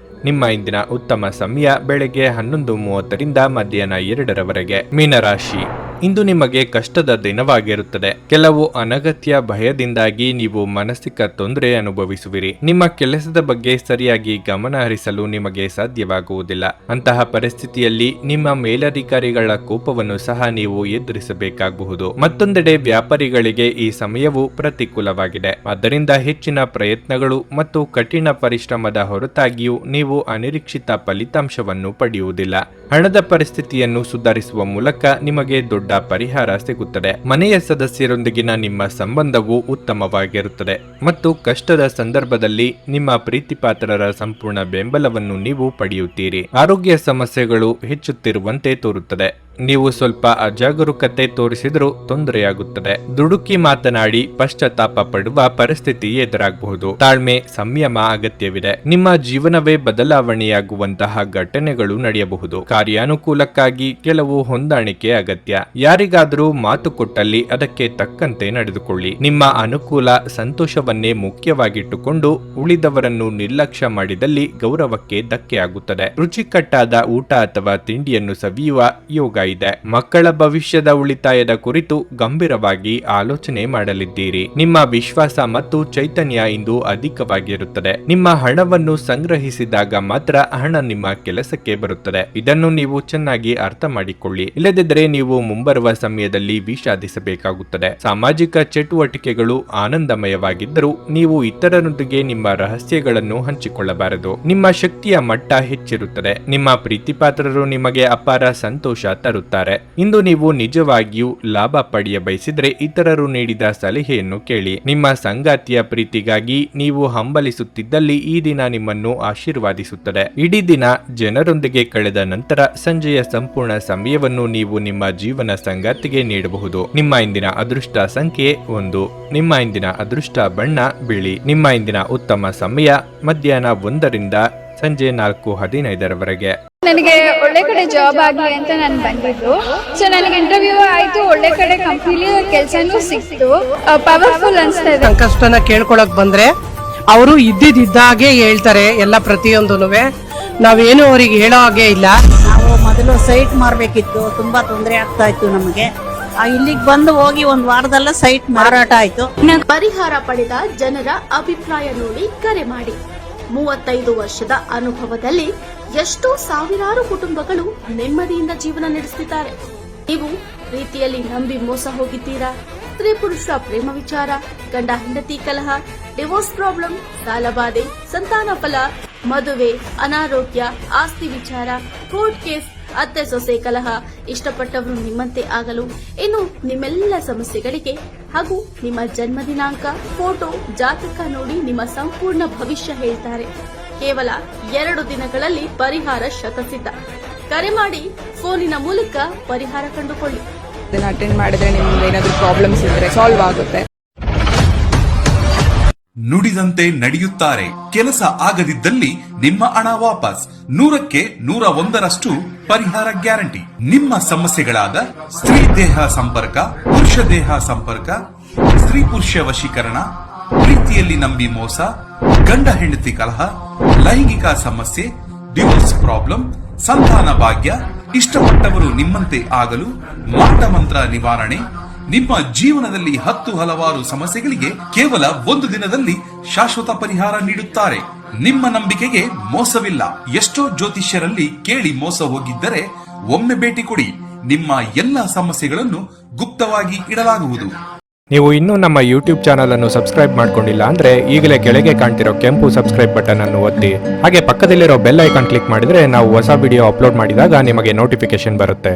ನಿಮ್ಮ ಇಂದಿನ ಉತ್ತಮ ಸಮಯ ಬೆಳಗ್ಗೆ 11:30ರಿಂದ ಮಧ್ಯಾಹ್ನ 2ರವರೆಗೆ. ಮೀನರಾಶಿ, ಇಂದು ನಿಮಗೆ ಕಷ್ಟದ ದಿನವಾಗಿರುತ್ತದೆ. ಕೆಲವು ಅನಗತ್ಯ ಭಯದಿಂದಾಗಿ ನೀವು ಮಾನಸಿಕ ತೊಂದರೆ ಅನುಭವಿಸುವಿರಿ. ನಿಮ್ಮ ಕೆಲಸದ ಬಗ್ಗೆ ಸರಿಯಾಗಿ ಗಮನ ಹರಿಸಲು ನಿಮಗೆ ಸಾಧ್ಯವಾಗುವುದಿಲ್ಲ. ಅಂತಹ ಪರಿಸ್ಥಿತಿಯಲ್ಲಿ ನಿಮ್ಮ ಮೇಲಧಿಕಾರಿಗಳ ಕೋಪವನ್ನು ಸಹ ನೀವು ಎದುರಿಸಬೇಕಾಗಬಹುದು. ಮತ್ತೊಂದೆಡೆ ವ್ಯಾಪಾರಿಗಳಿಗೆ ಈ ಸಮಯವು ಪ್ರತಿಕೂಲವಾಗಿದೆ. ಆದ್ದರಿಂದ ಹೆಚ್ಚಿನ ಪ್ರಯತ್ನಗಳು ಮತ್ತು ಕಠಿಣ ಪರಿಶ್ರಮದ ಹೊರತಾಗಿಯೂ ನೀವು ಅನಿರೀಕ್ಷಿತ ಫಲಿತಾಂಶವನ್ನು ಪಡೆಯುವುದಿಲ್ಲ. ಹಣದ ಪರಿಸ್ಥಿತಿಯನ್ನು ಸುಧಾರಿಸುವ ಮೂಲಕ ನಿಮಗೆ ದೊಡ್ಡ ಪರಿಹಾರ ಸಿಗುತ್ತದೆ. ಮನೆಯ ಸದಸ್ಯರೊಂದಿಗಿನ ನಿಮ್ಮ ಸಂಬಂಧವು ಉತ್ತಮವಾಗಿರುತ್ತದೆ ಮತ್ತು ಕಷ್ಟದ ಸಂದರ್ಭದಲ್ಲಿ ನಿಮ್ಮ ಪ್ರೀತಿಪಾತ್ರರ ಸಂಪೂರ್ಣ ಬೆಂಬಲವನ್ನು ನೀವು ಪಡೆಯುತ್ತೀರಿ. ಆರೋಗ್ಯ ಸಮಸ್ಯೆಗಳು ಹೆಚ್ಚುತ್ತಿರುವಂತೆ ತೋರುತ್ತದೆ. ನೀವು ಸ್ವಲ್ಪ ಅಜಾಗರೂಕತೆ ತೋರಿಸಿದರೂ ತೊಂದರೆಯಾಗುತ್ತದೆ. ದುಡುಕಿ ಮಾತನಾಡಿ ಪಶ್ಚಾತ್ತಾಪ ಪಡುವ ಪರಿಸ್ಥಿತಿ ಎದುರಾಗಬಹುದು. ತಾಳ್ಮೆ, ಸಂಯಮ ಅಗತ್ಯವಿದೆ. ನಿಮ್ಮ ಜೀವನವೇ ಬದಲಾವಣೆಯಾಗುವಂತಹ ಘಟನೆಗಳು ನಡೆಯಬಹುದು. ಕಾರ್ಯಾನುಕೂಲಕ್ಕಾಗಿ ಕೆಲವು ಹೊಂದಾಣಿಕೆ ಅಗತ್ಯ. ಯಾರಿಗಾದರೂ ಮಾತು ಕೊಟ್ಟಲ್ಲಿ ಅದಕ್ಕೆ ತಕ್ಕಂತೆ ನಡೆದುಕೊಳ್ಳಿ. ನಿಮ್ಮ ಅನುಕೂಲ, ಸಂತೋಷವನ್ನೇ ಮುಖ್ಯವಾಗಿಟ್ಟುಕೊಂಡು ಉಳಿದವರನ್ನು ನಿರ್ಲಕ್ಷ್ಯ ಮಾಡಿದಲ್ಲಿ ಗೌರವಕ್ಕೆ ಧಕ್ಕೆಯಾಗುತ್ತದೆ. ರುಚಿಕಟ್ಟಾದ ಊಟ ಅಥವಾ ತಿಂಡಿಯನ್ನು ಸವಿಯುವ ಯೋಗ ಇದೆ. ಮಕ್ಕಳ ಭವಿಷ್ಯದ ಉಳಿತಾಯದ ಕುರಿತು ಗಂಭೀರವಾಗಿ ಆಲೋಚನೆ ಮಾಡಲಿದ್ದೀರಿ. ನಿಮ್ಮ ವಿಶ್ವಾಸ ಮತ್ತು ಚೈತನ್ಯ ಇಂದು ಅಧಿಕವಾಗಿರುತ್ತದೆ. ನಿಮ್ಮ ಹಣವನ್ನು ಸಂಗ್ರಹಿಸಿದಾಗ ಮಾತ್ರ ಹಣ ನಿಮ್ಮ ಕೆಲಸಕ್ಕೆ ಬರುತ್ತದೆ. ಇದನ್ನು ನೀವು ಚೆನ್ನಾಗಿ ಅರ್ಥ ಮಾಡಿಕೊಳ್ಳಿ. ಇಲ್ಲದಿದ್ದರೆ ನೀವು ಮುಂಬರುವ ಸಮಯದಲ್ಲಿ ವಿಷಾದಿಸಬೇಕಾಗುತ್ತದೆ. ಸಾಮಾಜಿಕ ಚಟುವಟಿಕೆಗಳು ಆನಂದಮಯವಾಗಿದ್ದರೂ ನೀವು ಇತರರೊಂದಿಗೆ ನಿಮ್ಮ ರಹಸ್ಯಗಳನ್ನು ಹಂಚಿಕೊಳ್ಳಬಾರದು. ನಿಮ್ಮ ಶಕ್ತಿಯ ಮಟ್ಟ ಹೆಚ್ಚಿರುತ್ತದೆ. ನಿಮ್ಮ ಪ್ರೀತಿಪಾತ್ರರು ನಿಮಗೆ ಅಪಾರ ಸಂತೋಷ ತರುತ್ತಾರೆ. ಇಂದು ನೀವು ನಿಜವಾಗಿಯೂ ಲಾಭ ಪಡೆಯ ಬಯಸಿದ್ರೆ ಇತರರು ನೀಡಿದ ಸಲಹೆಯನ್ನು ಕೇಳಿ. ನಿಮ್ಮ ಸಂಗಾತಿಯ ಪ್ರೀತಿಗಾಗಿ ನೀವು ಹಂಬಲಿಸುತ್ತಿದ್ದಲ್ಲಿ ಈ ದಿನ ನಿಮ್ಮನ್ನು ಆಶೀರ್ವಾದಿಸುತ್ತದೆ. ಇಡೀ ದಿನ ಜನರೊಂದಿಗೆ ಕಳೆದ ನಂತರ ಸಂಜೆಯ ಸಂಪೂರ್ಣ ಸಮಯವನ್ನು ನೀವು ನಿಮ್ಮ ಜೀವನ ಸಂಗಾತಿಗೆ ನೀಡಬಹುದು. ನಿಮ್ಮ ಇಂದಿನ ಅದೃಷ್ಟ ಸಂಖ್ಯೆ 1. ನಿಮ್ಮ ಇಂದಿನ ಅದೃಷ್ಟ ಬಣ್ಣ ಬಿಳಿ. ನಿಮ್ಮ ಇಂದಿನ ಉತ್ತಮ ಸಮಯ ಮಧ್ಯಾಹ್ನ 1ರಿಂದ ಸಂಜೆ 4:15 ನನಗೆ ಒಳ್ಳೆ ಕಡೆ ಜಾಬ್ ಆಗಲಿ ಅಂತ ನಾನು ಬಂದಿದ್ದು. ಸೊ ನನಗೆ ಇಂಟರ್ವ್ಯೂ ಆಯ್ತು, ಒಳ್ಳೆ ಕಡೆ ಕಂಪ್ನಿಲಿ ಕೆಲಸನೂ ಸಿಕ್ತು. ಪವರ್ಫುಲ್ ಅನ್ಸ್ತಾ ಇದೆ. ಸಂಕಷ್ಟನ ಕೇಳ್ಕೊಳಕ್ ಬಂದ್ರೆ ಅವರು ಇದ್ದಿದ್ದಾಗೆ ಹೇಳ್ತಾರೆ ಎಲ್ಲ ಪ್ರತಿಯೊಂದೂನುವೆ. ನಾವೇನು ಅವ್ರಿಗೆ ಹೇಳೋ ಹಾಗೆ ಇಲ್ಲ. ನಾವು ಮೊದಲು ಸೈಟ್ ಮಾರ್ಬೇಕಿತ್ತು, ತುಂಬಾ ತೊಂದರೆ ಆಗ್ತಾ ಇತ್ತು ನಮಗೆ. ಇಲ್ಲಿಗೆ ಬಂದು ಹೋಗಿ ಒಂದು ವಾರದಲ್ಲ ಸೈಟ್ ಮಾರಾಟ ಆಯ್ತು. ಪರಿಹಾರ ಪಡೆದ ಜನರ ಅಭಿಪ್ರಾಯ ನೋಡಿ ಕರೆ ಮಾಡಿ. 35 ವರ್ಷದ ಅನುಭವದಲ್ಲಿ ಎಷ್ಟೋ ಸಾವಿರಾರು ಕುಟುಂಬಗಳು ನೆಮ್ಮದಿಯಿಂದ ಜೀವನ ನಡೆಸುತ್ತಿದ್ದಾರೆ. ನೀವು ಪ್ರೀತಿಯಲ್ಲಿ ನಂಬಿ ಮೋಸ ಹೋಗಿದ್ದೀರಾ? ಸ್ತ್ರೀ ಪುರುಷ ಪ್ರೇಮ ವಿಚಾರ, ಗಂಡ ಹೆಂಡತಿ ಕಲಹ, ಡಿವೋರ್ಸ್ ಪ್ರಾಬ್ಲಮ್, ಸಾಲಬಾಧೆ, ಸಂತಾನ ಫಲ, ಮದುವೆ, ಅನಾರೋಗ್ಯ, ಆಸ್ತಿ ವಿಚಾರ, ಕೋರ್ಟ್ ಕೇಸ್, ಅತ್ತೆ ಸೊಸೆ ಕಲಹ, ಇಷ್ಟಪಟ್ಟವರು ನಿಮ್ಮಂತೆ ಆಗಲು, ಇನ್ನು ನಿಮ್ಮೆಲ್ಲ ಸಮಸ್ಯೆಗಳಿಗೆ ಹಾಗೂ ನಿಮ್ಮ ಜನ್ಮ ದಿನಾಂಕ, ಫೋಟೋ, ಜಾತಕ ನೋಡಿ ನಿಮ್ಮ ಸಂಪೂರ್ಣ ಭವಿಷ್ಯ ಹೇಳ್ತಾರೆ. ಕೇವಲ 2 ದಿನಗಳಲ್ಲಿ ಪರಿಹಾರ ಶತಸಿದ್ಧ. ಕರೆ ಮಾಡಿ ಫೋನಿನ ಮೂಲಕ ಪರಿಹಾರ ಕಂಡುಕೊಳ್ಳಿ. ಅಟೆಂಡ್ ಮಾಡಿದ್ರೆ ನಿಮ್ಗೆ ಏನಾದರೂ ಪ್ರಾಬ್ಲಮ್ಸ್ ಇದ್ರೆ ಸಾಲ್ವ್ ಆಗುತ್ತೆ. ನುಡಿದಂತೆ ನಡೆಯುತ್ತಾರೆ. ಕೆಲಸ ಆಗದಿದ್ದಲ್ಲಿ ನಿಮ್ಮ ಹಣ ವಾಪಸ್. 100ಕ್ಕೆ 101ರಷ್ಟು ಪರಿಹಾರ ಗ್ಯಾರಂಟಿ. ನಿಮ್ಮ ಸಮಸ್ಯೆಗಳಾದ ಸ್ತ್ರೀ ದೇಹ ಸಂಪರ್ಕ, ಪುರುಷ ದೇಹ ಸಂಪರ್ಕ, ಸ್ತ್ರೀ ಪುರುಷ ವಶೀಕರಣ, ಪ್ರೀತಿಯಲ್ಲಿ ನಂಬಿ ಮೋಸ, ಗಂಡ ಹೆಂಡತಿ ಕಲಹ, ಲೈಂಗಿಕ ಸಮಸ್ಯೆ, ಡಿವೋರ್ಸ್ ಪ್ರಾಬ್ಲಮ್, ಸಂತಾನ ಭಾಗ್ಯ, ಇಷ್ಟಪಟ್ಟವರು ನಿಮ್ಮಂತೆ ಆಗಲು, ಮಾಟ ಮಂತ್ರ ನಿವಾರಣೆ, ನಿಮ್ಮ ಜೀವನದಲ್ಲಿ 10 ಹಲವಾರು ಸಮಸ್ಯೆಗಳಿಗೆ ಕೇವಲ 1 ದಿನದಲ್ಲಿ ಶಾಶ್ವತ ಪರಿಹಾರ ನೀಡುತ್ತಾರೆ. ನಿಮ್ಮ ನಂಬಿಕೆಗೆ ಮೋಸವಿಲ್ಲ. ಎಷ್ಟೋ ಜ್ಯೋತಿಷ್ಯರಲ್ಲಿ ಕೇಳಿ ಮೋಸ ಹೋಗಿದ್ದರೆ ಒಮ್ಮೆ ಭೇಟಿ ಕೊಡಿ. ನಿಮ್ಮ ಎಲ್ಲ ಸಮಸ್ಯೆಗಳನ್ನು ಗುಪ್ತವಾಗಿ ಇಡಲಾಗುವುದು. ನೀವು ಇನ್ನೂ ನಮ್ಮ ಯೂಟ್ಯೂಬ್ ಚಾನಲ್ ಅನ್ನು ಸಬ್ಸ್ಕ್ರೈಬ್ ಮಾಡ್ಕೊಂಡಿಲ್ಲ ಅಂದ್ರೆ ಈಗಲೇ ಕೆಳಗೆ ಕಾಣ್ತಿರೋ ಕೆಂಪು ಸಬ್ಸ್ಕ್ರೈಬ್ ಬಟನ್ ಅನ್ನು ಒತ್ತಿ. ಹಾಗೆ ಪಕ್ಕದಲ್ಲಿರೋ ಬೆಲ್ ಐಕಾನ್ ಕ್ಲಿಕ್ ಮಾಡಿದ್ರೆ ನಾವು ಹೊಸ ವಿಡಿಯೋ ಅಪ್ಲೋಡ್ ಮಾಡಿದಾಗ ನಿಮಗೆ ನೋಟಿಫಿಕೇಶನ್ ಬರುತ್ತೆ.